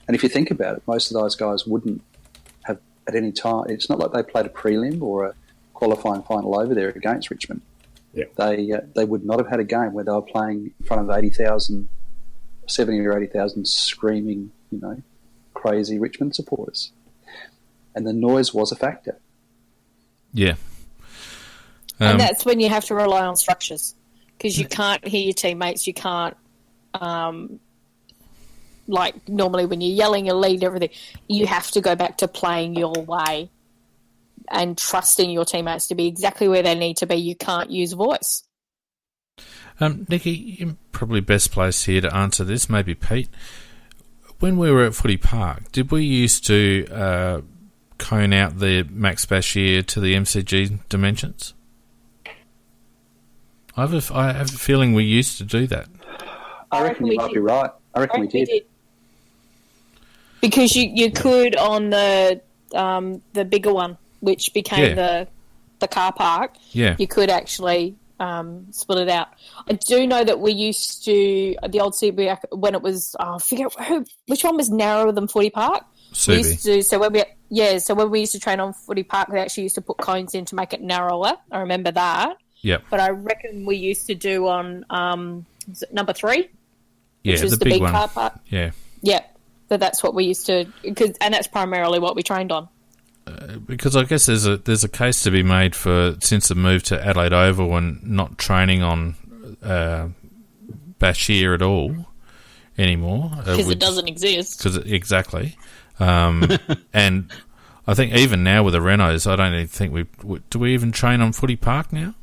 And if you think about it, most of those guys wouldn't have at any time. It's not like they played a prelim or a qualifying final over there against Richmond. Yeah. They would not have had a game where they were playing in front of 80,000, 70 or 80,000 screaming, crazy Richmond supporters. And the noise was a factor. Yeah. And that's when you have to rely on structures, because you can't hear your teammates. You can't like normally when you're yelling a lead, everything, you have to go back to playing your way and trusting your teammates to be exactly where they need to be. You can't use voice. Nikki, you're probably best placed here to answer this, maybe Pete. When we were at Footy Park, did we used to cone out the Max Bashir to the MCG dimensions? I have a feeling we used to do that. I reckon you might be right. I reckon we did. Because you could on the bigger one, which became the car park. Yeah. You could actually split it out. I do know that we used to the old CB when it was I forget which one was narrower than Footy Park. We used to, so when we used to train on Footy Park, they actually used to put cones in to make it narrower. I remember that. Yep. But I reckon we used to do on is it number 3? Yeah, which was the big one. car park. Yeah. Yeah. So that's what we used to, and that's primarily what we trained on. Because I guess there's a case to be made for since the move to Adelaide Oval and not training on Bashir at all anymore. Because it doesn't exist. Exactly. And I think even now with the Renos, I don't even think do we even train on Footy Park now?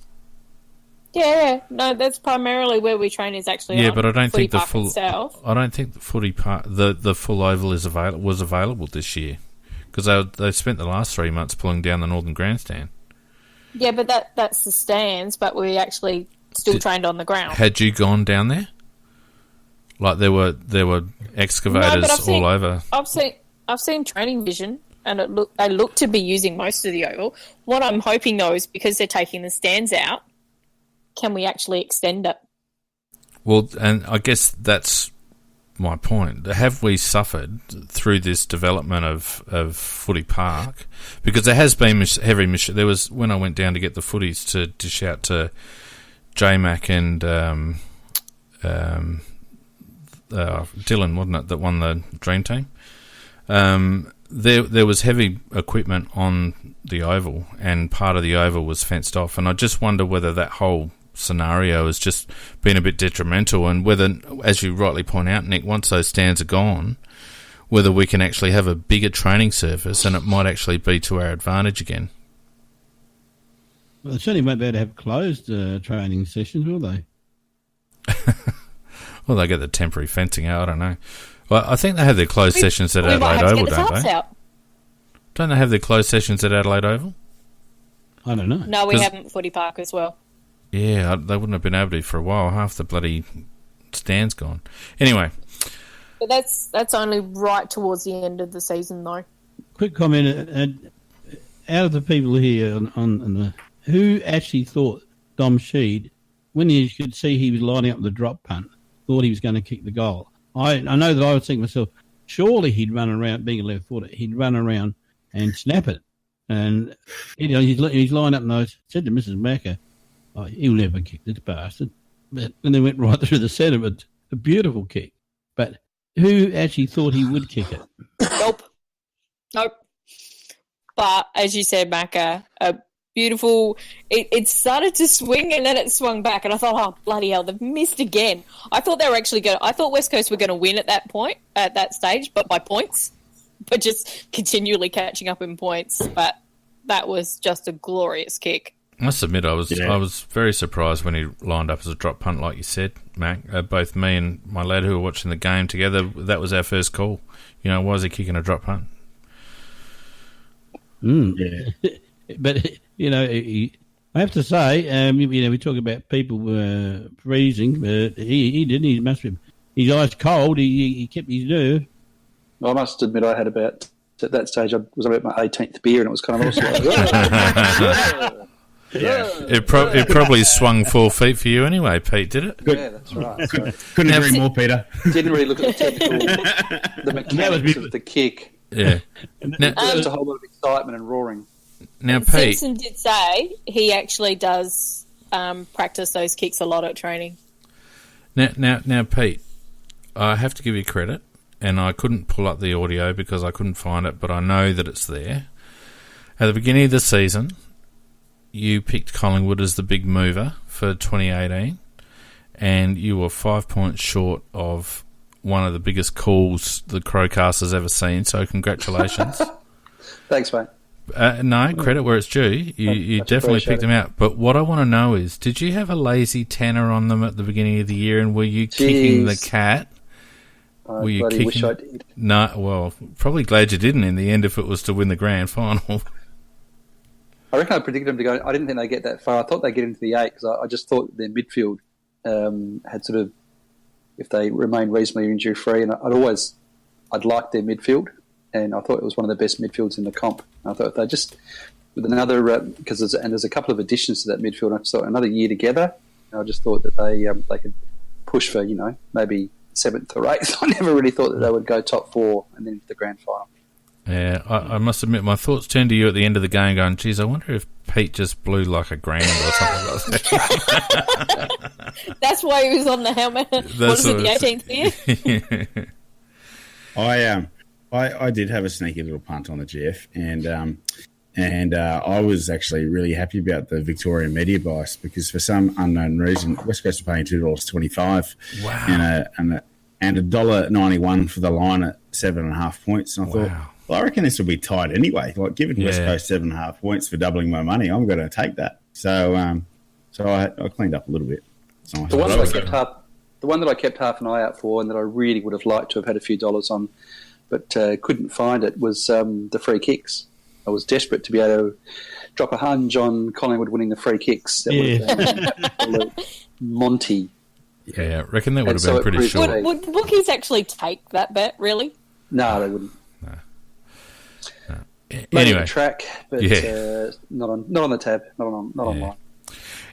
Yeah, no, that's primarily where we train is actually on but I don't Footy think the Park full. itself. I don't think the Footy Park, the full oval was available this year because they spent the last 3 months pulling down the Northern Grandstand. Yeah, but that's the stands. But we actually still trained on the ground. Had you gone down there? Like there were excavators all over. I've seen training vision, and they look to be using most of the oval. What I'm hoping though is because they're taking the stands out, can we actually extend it? Well, and I guess that's my point. Have we suffered through this development of Footy Park? Because there has been heavy mission. There was when I went down to get the footies to dish out to J-Mac and Dylan, wasn't it, that won the Dream Team? There was heavy equipment on the oval, and part of the oval was fenced off. And I just wonder whether that whole scenario has just been a bit detrimental, and whether, as you rightly point out, Nick, once those stands are gone, whether we can actually have a bigger training surface, and it might actually be to our advantage again. Well, they certainly won't be able to have closed training sessions, will they? Well, they get the temporary fencing out. I don't know. Well, I think they have their closed sessions at Adelaide Oval, don't they? Don't they have their closed sessions at Adelaide Oval? I don't know. No, we haven't Footy Park as well. Yeah, they wouldn't have been able to for a while. Half the bloody stand's gone. Anyway. But that's only right towards the end of the season, though. Quick comment. Out of the people here on who actually thought Dom Sheed, when you could see he was lining up the drop punt, thought he was going to kick the goal? I know that I would think to myself, surely he'd run around, being a left footer, he'd run around and snap it. And he's lined up, and I said to Mrs. Macca, he'll never kick this bastard. And they went right through the centre, but a beautiful kick. But who actually thought he would kick it? Nope. But as you said, Macca, a beautiful. It started to swing and then it swung back, and I thought, oh bloody hell, they've missed again. I thought they were actually going. I thought West Coast were going to win at that stage, but by points, but just continually catching up in points. But that was just a glorious kick. I must admit, I was very surprised when he lined up as a drop punt, like you said, Mac. Both me and my lad who were watching the game together, that was our first call. You know, why is he kicking a drop punt? Yeah. But, I have to say, we talk about people freezing, but he didn't. He must have, his eyes cold. He kept his nerve. I must admit, I had at that stage, I was about my 18th beer, and it was kind of also like, yeah. It probably swung 4 feet for you anyway, Pete, did it? Yeah, that's right. Couldn't agree more, Peter. Didn't really look at the mechanics of the kick. Yeah. Just a whole lot of excitement and roaring. Now, Pete, Simpson did say he actually does practice those kicks a lot at training. Now, Pete, I have to give you credit, and I couldn't pull up the audio because I couldn't find it, but I know that it's there. At the beginning of the season, you picked Collingwood as the big mover for 2018, and you were 5 points short of one of the biggest calls the CrowCast has ever seen, so congratulations. Thanks, mate. No, credit where it's due. You definitely picked them out. But what I want to know is, did you have a lazy tenner on them at the beginning of the year, and were you kicking the cat? I bloody wish I did. No, well, probably glad you didn't in the end if it was to win the grand final. I reckon I predicted them to go. I didn't think they'd get that far. I thought they'd get into the 8 because I just thought their midfield had sort of, if they remained reasonably injury free, and I'd liked their midfield, and I thought it was one of the best midfields in the comp. I thought if they just with another because there's a couple of additions to that midfield. I just thought another year together. I just thought that they could push for maybe 7th or 8th. I never really thought that they would go top 4 and then into the grand final. Yeah, I must admit, my thoughts turned to you at the end of the game going, geez, I wonder if Pete just blew like a grand or something like that. That's why he was on the helmet. What is it, the 18th year? I did have a sneaky little punt on the GF, and I was actually really happy about the Victorian media bias because for some unknown reason, West Coast are paying $2.25. Wow. And $1.91 for the line at 7.5 points. And I thought, well, I reckon this will be tight anyway. Like, given West Coast 7.5 points for doubling my money, I'm going to take that. So I cleaned up a little bit. So the one that I kept half an eye out for and that I really would have liked to have had a few dollars on, but couldn't find it, was the free kicks. I was desperate to be able to drop a hunch on Collingwood winning the free kicks. That would have been Monty. Yeah, I reckon that would have been pretty short. Would bookies actually take that bet, really? No, they wouldn't. No. Anyway, track, but not on the tab, not online.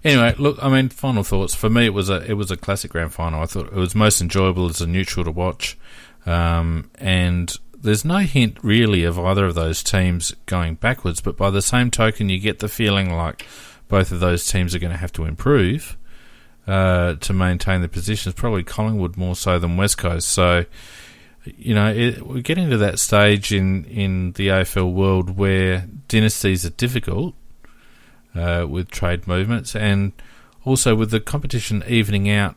Anyway, look, I mean, final thoughts. For me, it was a classic grand final. I thought it was most enjoyable as a neutral to watch, and there's no hint really of either of those teams going backwards. But by the same token, you get the feeling like both of those teams are going to have to improve to maintain their positions. Probably Collingwood more so than West Coast. So, we're getting to that stage in the AFL world where dynasties are difficult with trade movements, and also with the competition evening out.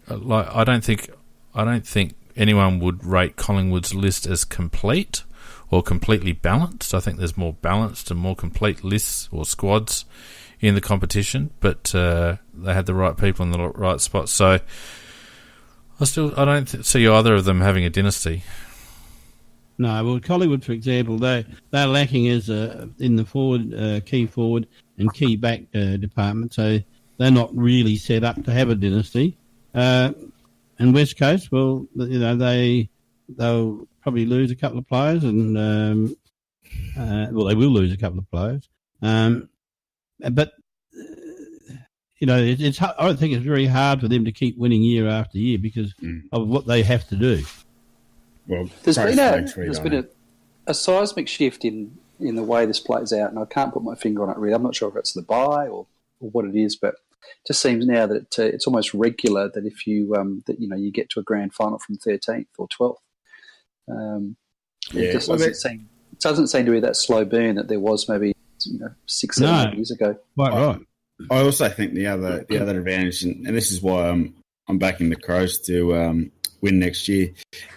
Like, I don't think anyone would rate Collingwood's list as complete or completely balanced. I think there's more balanced and more complete lists or squads in the competition, but they had the right people in the right spots. So I don't see either of them having a dynasty. No, well, Collingwood, for example, they're lacking as in the forward, key forward and key back department, so they're not really set up to have a dynasty. And West Coast, well, they'll probably lose a couple of players, and they will lose a couple of players. But it's I don't think it's very hard for them to keep winning year after year because of what they have to do. Well, there's been a seismic shift in the way this plays out, and I can't put my finger on it really. I'm not sure if it's the buy or what it is, but it just seems now that it's almost regular that if you you get to a grand final from 13th or 12th, it just doesn't seem to be that slow burn that there was maybe 6-7 years ago. Quite right. I also think the other advantage, and this is why I'm backing the Crows to win next year,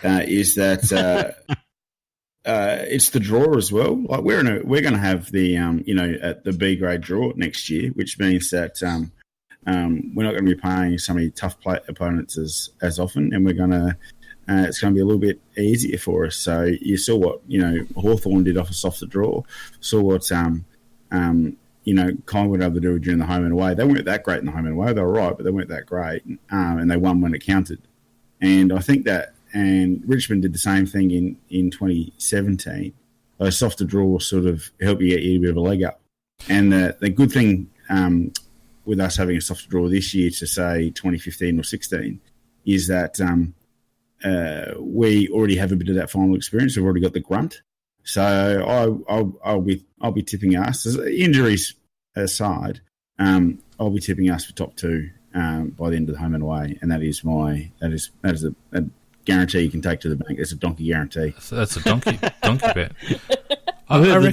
is that it's the draw as well. Like we're going to have the at the B grade draw next year, which means that we're not going to be playing so many tough opponents as often, and we're going to it's going to be a little bit easier for us. So you saw what Hawthorn did off a softer draw. Saw what Collingwood were able to do during the home and away. They weren't that great in the home and away. They were right, but they weren't that great, and they won when it counted. And I think that, and Richmond did the same thing in 2017. Those softer draws sort of help you get a bit of a leg up. And the good thing with us having a softer draw this year to say 2015 or 16 is that we already have a bit of that final experience. We've already got the grunt. So I'll be tipping us, injuries aside. I'll be tipping us for top 2 by the end of the home and away, and that is a guarantee you can take to the bank. It's a donkey guarantee. So that's a donkey bet. I heard the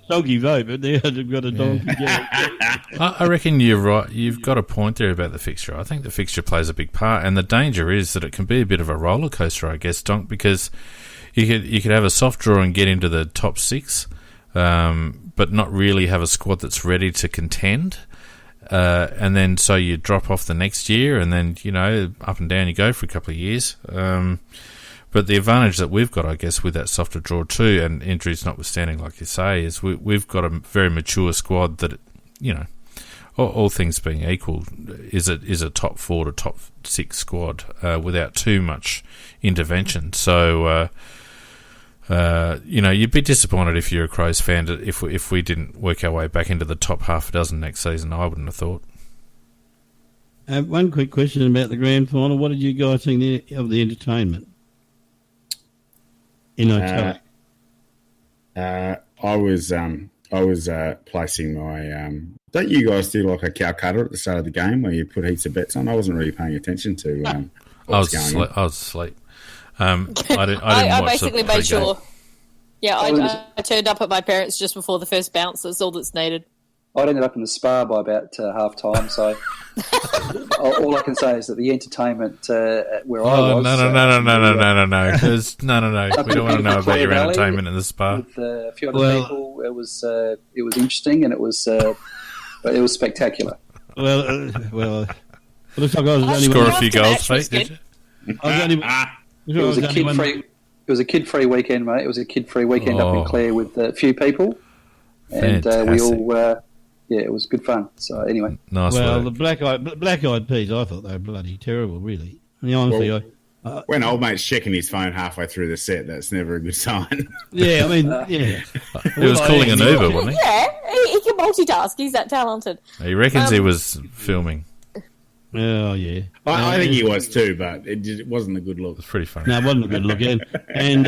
doggy vote, but they haven't got a donkey guarantee. I reckon you're right. You've got a point there about the fixture. I think the fixture plays a big part, and the danger is that it can be a bit of a roller coaster, I guess, Donk, because you could have a soft draw and get into the top 6, but not really have a squad that's ready to contend. And then so you drop off the next year, and then, up and down you go for a couple of years. But the advantage that we've got, I guess, with that softer draw too, and injuries notwithstanding, like you say, is we've got a very mature squad that, all things being equal, is a top 4 to top 6 squad without too much intervention. So, you'd be disappointed if you're a Crows fan if we didn't work our way back into the top half a dozen next season. I wouldn't have thought. One quick question about the grand final. What did you guys think of the entertainment in Otella? I was placing my. Don't you guys do like a cow cutter at the start of the game where you put heaps of bets on? I wasn't really paying attention to. I was asleep. I didn't I watch basically the made sure. Yeah, I turned up at my parents' just before the first bounce. That's all that's needed. I'd ended up in the spa by about half time, so all I can say is that the entertainment where I was... No. We don't want to know about your entertainment in the spa. With a few other people, it was interesting, and it was spectacular. Well, looks like I was only score a few goals, Pete, did you? It was a kid-free weekend, mate. It was a kid-free weekend up in Clare with a few people, and we all... it was good fun. So anyway, nice. Well, work. the black-eyed peas, I thought they were bloody terrible. Really, I mean, honestly, when old mate's checking his phone halfway through the set, that's never a good sign. Yeah, I mean, yeah, he was calling an Uber, wasn't he? Yeah, he can multitask. He's that talented. He reckons he was filming. Oh yeah, I think he was too, but it wasn't a good look. It was pretty funny. No, it wasn't a good look. And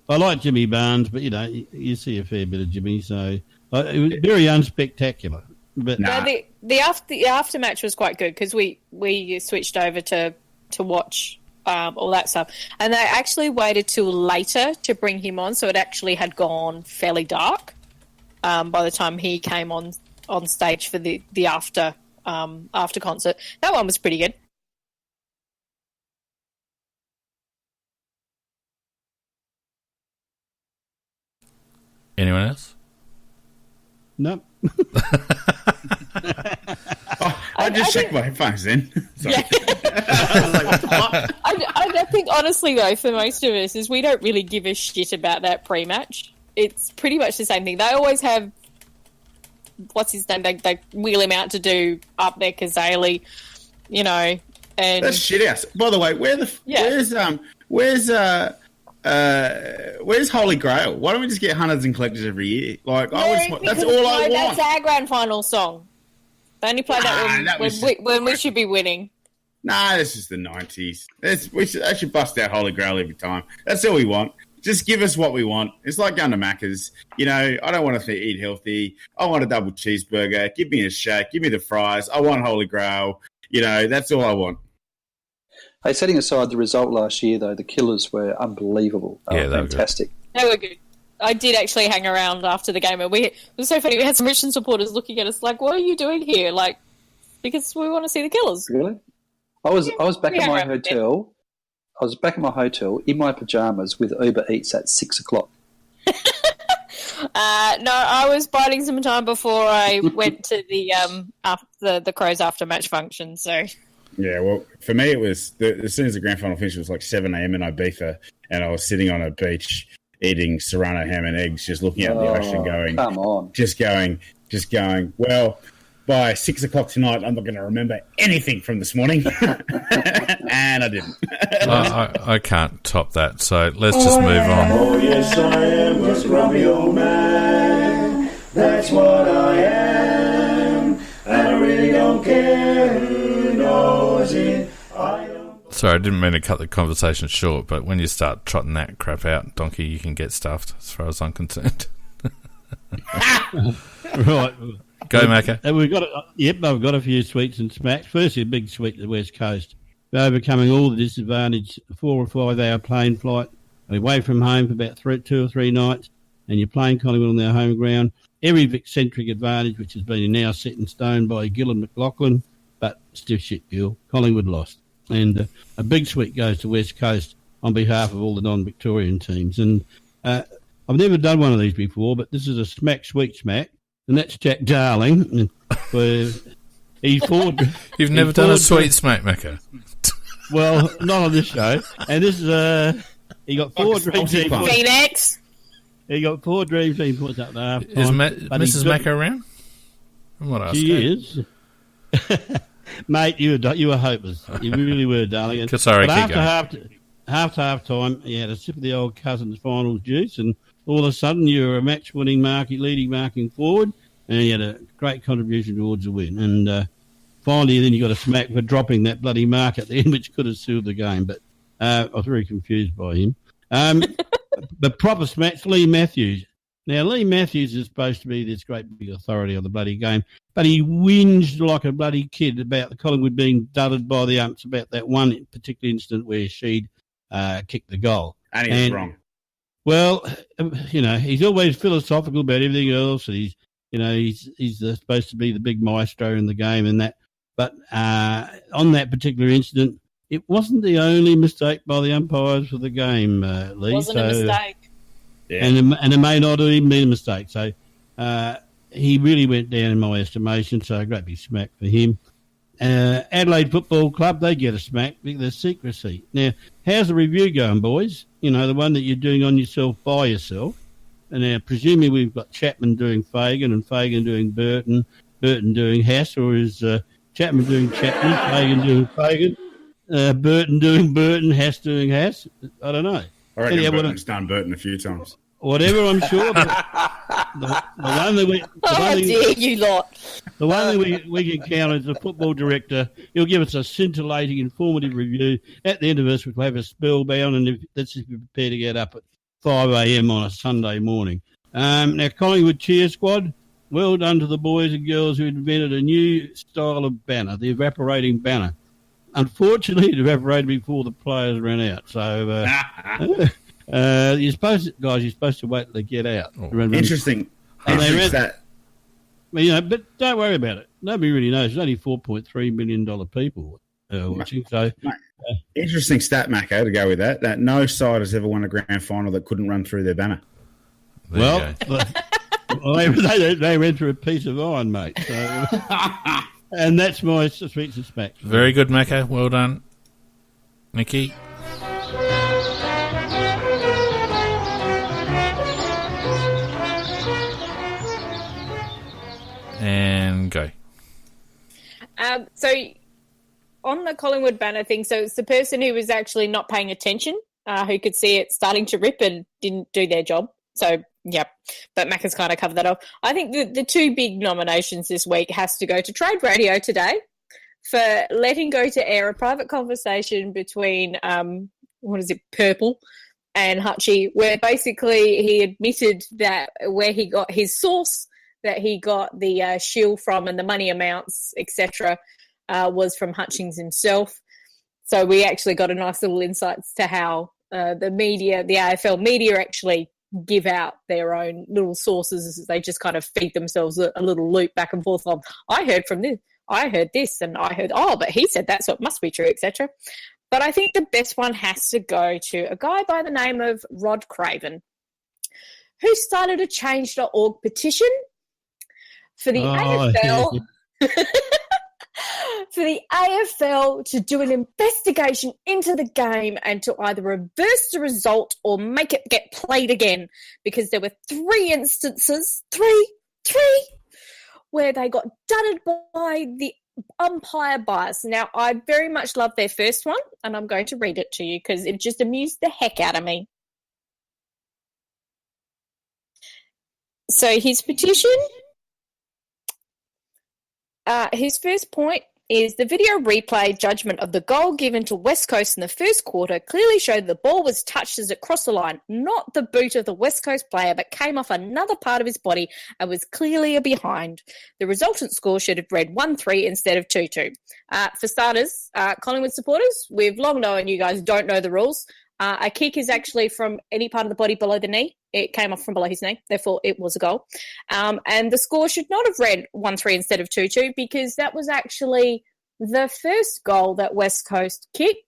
I like Jimmy Barnes, but you see a fair bit of Jimmy, so. It was very unspectacular, but the after match was quite good because we switched over to watch all that stuff, and they actually waited till later to bring him on, so it actually had gone fairly dark by the time he came on stage for the after concert. That one was pretty good. Anyone else? No. I just checked my headphones then. Sorry. Yeah. I think, honestly, though, for most of us, is we don't really give a shit about that pre-match. It's pretty much the same thing. They always have, what's his name? They wheel him out to do Up There Kazali, and... That's shit house. By the way, where's Holy Grail? Why don't we just get hunters and collectors every year? That's all I want. That's our grand final song. They only play that when we should be winning. Nah, this is the 90s. They should bust out Holy Grail every time. That's all we want. Just give us what we want. It's like going to Macca's. I don't want to eat healthy. I want a double cheeseburger. Give me a shake. Give me the fries. I want Holy Grail. That's all I want. Hey, setting aside the result last year, though, the Killers were unbelievable. Yeah, they were fantastic. They were good. I did actually hang around after the game, and it was so funny. We had some Richmond supporters looking at us like, "What are you doing here?" Like, because we want to see the Killers. Really? I was back at my hotel. I was back at my hotel in my pajamas with Uber Eats at 6:00. No, I was biding some time before I went to the Crows after match function. So. Yeah, well, for me, it was as soon as the grand final finished, it was like 7 a.m. in Ibiza, and I was sitting on a beach eating Serrano ham and eggs, just looking out the ocean, going, "Come on!" Just going. Well, by 6:00 tonight, I'm not going to remember anything from this morning, and I didn't. I can't top that. So let's just move on. Oh yes, I am a grumpy old man. That's what I am, and I really don't care who knows it. Sorry, I didn't mean to cut the conversation short, but when you start trotting that crap out, Donkey, you can get stuffed, as far as I'm concerned. Right. Go, Macca. We've got a few sweets and smacks. Firstly, a big sweet to the West Coast. They're overcoming all the disadvantage, 4 or 5 hour plane flight away from home for about 2 or 3 nights. and you're playing Collingwood on their home ground. Every eccentric advantage, which has been now set in stone by Gillan McLaughlin, but stiff shit, Gil. Collingwood lost. And a big sweep goes to West Coast on behalf of all the non-Victorian teams. And I've never done one of these before, but this is a sweet smack, and that's Jack Darling. Where he's forward. You've never done a sweet smack, Macca. Well, not on this show. And this is he got 4 Dream Team points. Phoenix. He got 4 Dream Team points up there. Is Mrs. Macca around? I'm not asking. She is. Mate, you were hopeless. You really were, darling. Sorry, but keep after half time, you had a sip of the old Cousins finals juice, and all of a sudden you were a match-winning leading marking forward, and you had a great contribution towards the win. And finally, then you got a smack for dropping that bloody mark at the end, which could have sealed the game. But I was very confused by him. The proper smack's Lee Matthews. Now, Lee Matthews is supposed to be this great big authority on the bloody game, but he whinged like a bloody kid about the Collingwood being dudded by the umps about that one particular incident where she'd kicked the goal. And he was wrong. Well, he's always philosophical about everything else, and he's supposed to be the big maestro in the game and that. But on that particular incident, it wasn't the only mistake by the umpires for the game, Lee. It wasn't a mistake. Yeah. And it may not have even been a mistake. So he really went down in my estimation, so a great big smack for him. Adelaide Football Club, they get a smack because of secrecy. Now, how's the review going, boys? The one that you're doing on yourself by yourself. And now, presumably we've got Chapman doing Fagan and Fagan doing Burton doing Haas, or is Chapman doing Chapman, Fagan doing Fagan, Burton doing Burton, Haas doing Haas? I don't know. I reckon Burton's done Burton a few times. Whatever, I'm sure. But the one that we... How dare you lot. The one that we can count as the football director, he'll give us a scintillating, informative review. At the end of this, we'll have a spellbound, and let's just be prepared to get up at 5 a.m. on a Sunday morning. Now, Collingwood cheer squad, well done to the boys and girls who invented a new style of banner, the evaporating banner. Unfortunately, it evaporated before the players ran out. So, you're supposed to wait till they get out. Interesting. But don't worry about it. Nobody really knows. There's only 4.3 million people watching. So, interesting stat, Macca, to go with that. That no side has ever won a grand final that couldn't run through their banner. They ran through a piece of iron, mate. So, and that's my sweet suspect. Very good, Macca. Well done, Nikki. And go. So on the Collingwood banner thing, so it's the person who was actually not paying attention, who could see it starting to rip and didn't do their job. So, yeah, but Mac has kind of covered that off. I think the two big nominations this week has to go to Trade Radio today for letting go to air a private conversation between, Purple and Hutchie, where basically he admitted that where he got his source, that he got the shield from and the money amounts, etc., was from Hutchings himself. So we actually got a nice little insights to how the media, the AFL media, actually give out their own little sources. They just kind of feed themselves a little loop back and forth of, I heard from this, I heard this, and I heard, but he said that, so it must be true, etc. But I think the best one has to go to a guy by the name of Rod Craven, who started a change.org petition for the AFL for the AFL to do an investigation into the game and to either reverse the result or make it get played again, because there were three instances, where they got dudded by the umpire bias. Now, I very much love their first one, and I'm going to read it to you because it just amused the heck out of me. So his petition... his first point is the video replay judgment of the goal given to West Coast in the first quarter clearly showed the ball was touched as it crossed the line, not the boot of the West Coast player, but came off another part of his body and was clearly a behind. The resultant score should have read 1-3 instead of 2-2. For starters, Collingwood supporters, we've long known you guys don't know the rules. A kick is actually from any part of the body below the knee. It came off from below his knee. Therefore, it was a goal. And the score should not have read 1-3 instead of 2-2 because that was actually the first goal that West Coast kicked.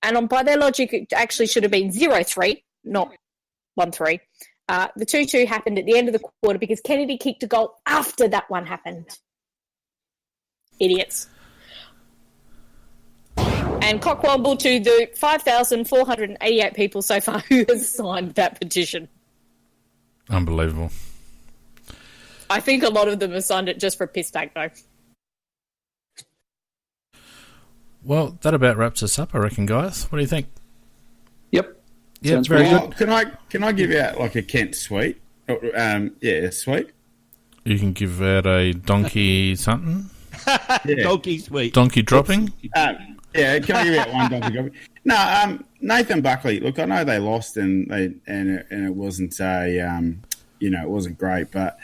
And by their logic, it actually should have been 0-3, not 1-3. The 2-2 happened at the end of the quarter because Kennedy kicked a goal after that one happened. Idiots. And cockwomble to the 5,488 people so far who has signed that petition. Unbelievable. I think a lot of them have signed it just for a piss take, though. Well, that about wraps us up, I reckon, guys. What do you think? Yep. Yeah, Sounds very good. good. Can I give out like a Kent suite? Yeah, sweet. You can give out a donkey something. Yeah. Donkey sweet. Donkey dropping. Yeah, can I give out one donkey dropping? No, Nathan Buckley. Look, I know they lost and it wasn't it wasn't great, but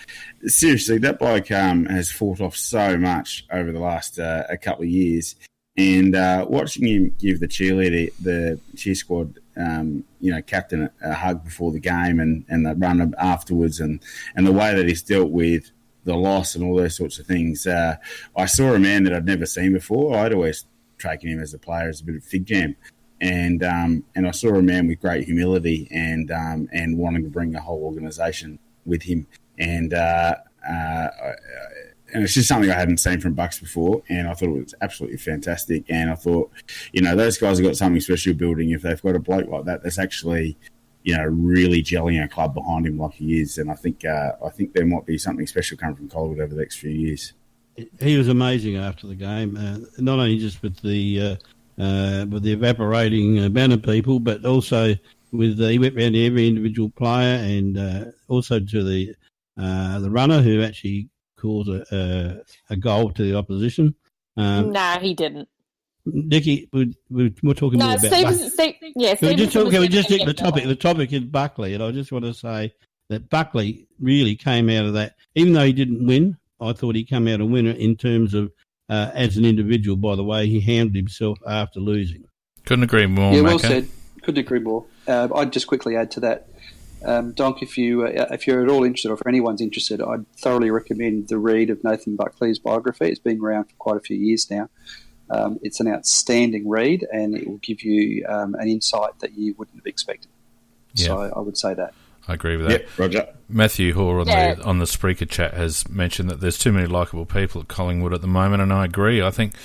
seriously, that bloke has fought off so much over the last a couple of years. And watching him give the cheer squad, captain a hug before the game and the run afterwards and the way that he's dealt with the loss and all those sorts of things. I saw a man that I'd never seen before. I'd always taken him as a player as a bit of fig jam. And I saw a man with great humility and wanting to bring the whole organisation with him. And it's just something I hadn't seen from Bucks before, and I thought it was absolutely fantastic. And I thought, those guys have got something special building. If they've got a bloke like that, that's actually, really gelling a club behind him like he is. And I think there might be something special coming from Collingwood over the next few years. He was amazing after the game, not only just with the evaporating banner people, but also he went round to every individual player and also to the runner who actually caused a goal to the opposition. No, he didn't. Nicky, we're talking more about Buckley. We just take the topic. The topic is Buckley, and I just want to say that Buckley really came out of that. Even though he didn't win, I thought he came out a winner in terms of as an individual by the way he handled himself after losing. Couldn't agree more, Yeah, well Macca. said. Couldn't agree more. I'd just quickly add to that. Donk, if you're at all interested, or if anyone's interested, I'd thoroughly recommend the read of Nathan Buckley's biography. It's been around for quite a few years now. It's an outstanding read, and it will give you an insight that you wouldn't have expected. Yeah. So I would say that. I agree with that. Yep, Roger. Matthew Hoare on the Spreaker chat has mentioned that there's too many likeable people at Collingwood at the moment, and I agree. I think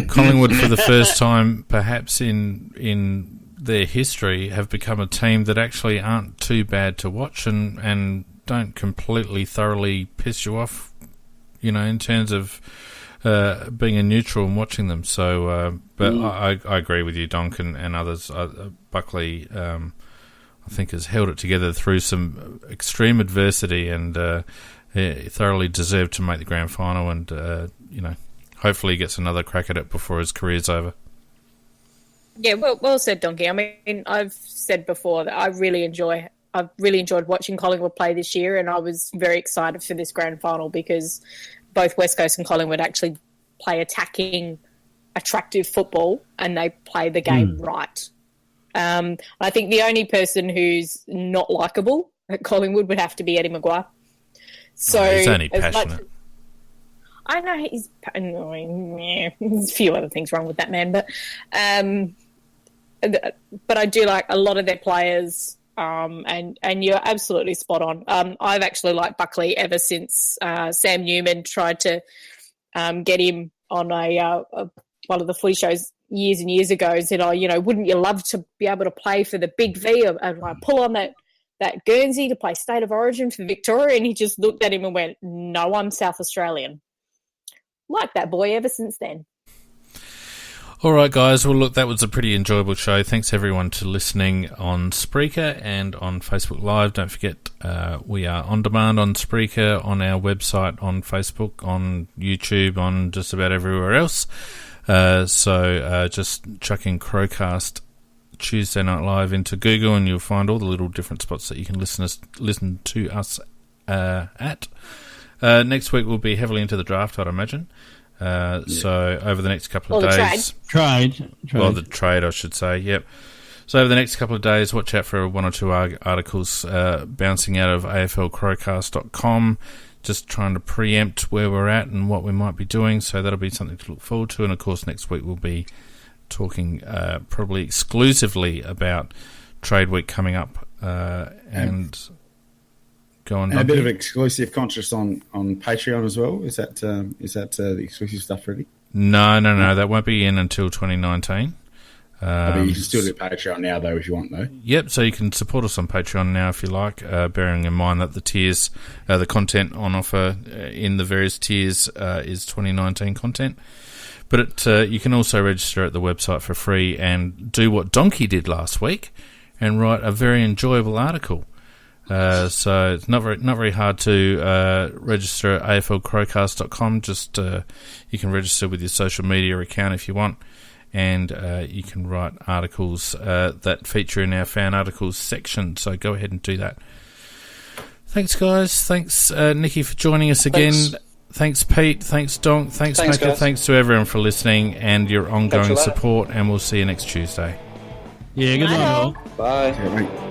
Collingwood, for the first time, perhaps in their history, have become a team that actually aren't too bad to watch and don't completely thoroughly piss you off, in terms of being a neutral and watching them. So, I agree with you, Donk, and others. Buckley, I think, has held it together through some extreme adversity and he thoroughly deserved to make the grand final and, hopefully he gets another crack at it before his career's over. Yeah, well said, Donkey. I mean, I've said before that I've really enjoyed watching Collingwood play this year, and I was very excited for this grand final because both West Coast and Collingwood actually play attacking, attractive football, and they play the game right. I think the only person who's not likeable at Collingwood would have to be Eddie Maguire. So he's only passionate. I know he's annoying. Yeah, there's a few other things wrong with that man, but I do like a lot of their players, and you're absolutely spot on. I've actually liked Buckley ever since Sam Newman tried to get him on one of the footy shows years and years ago and said, wouldn't you love to be able to play for the Big V and pull on that Guernsey to play State of Origin for Victoria? And he just looked at him and went, no, I'm South Australian. Like that boy ever since then. All right, guys. Well, look, that was a pretty enjoyable show. Thanks, everyone, to listening on Spreaker and on Facebook Live. Don't forget, we are on demand on Spreaker, on our website, on Facebook, on YouTube, on just about everywhere else. So just chuck in CrowCast Tuesday Night Live into Google and you'll find all the little different spots that you can listen to us at. Next week we'll be heavily into the draft, I'd imagine. So over the next couple of days... Trade. Well, the trade, I should say, yep. So over the next couple of days, watch out for one or two articles bouncing out of AFLCrowCast.com, just trying to preempt where we're at and what we might be doing. So that'll be something to look forward to. And, of course, next week we'll be talking probably exclusively about Trade Week coming up. And go on. And a bit of exclusive conscious on Patreon as well. Is that the exclusive stuff ready? No. That won't be in until 2019. But you can still do Patreon now, though, if you want, though. Yep, so you can support us on Patreon now if you like, bearing in mind that the tiers, the content on offer in the various tiers is 2019 content. But you can also register at the website for free and do what Donkey did last week and write a very enjoyable article. So it's not very hard to register at aflcrowcast.com. Just you can register with your social media account if you want. And you can write articles that feature in our fan articles section. So go ahead and do that. Thanks, guys. Thanks, Nikki, for joining us again. Thanks, Pete. Thanks, Donk. Thanks, Macca. Thanks to everyone for listening and your ongoing support. And we'll see you next Tuesday. Yeah, good night, all. Bye. Yeah,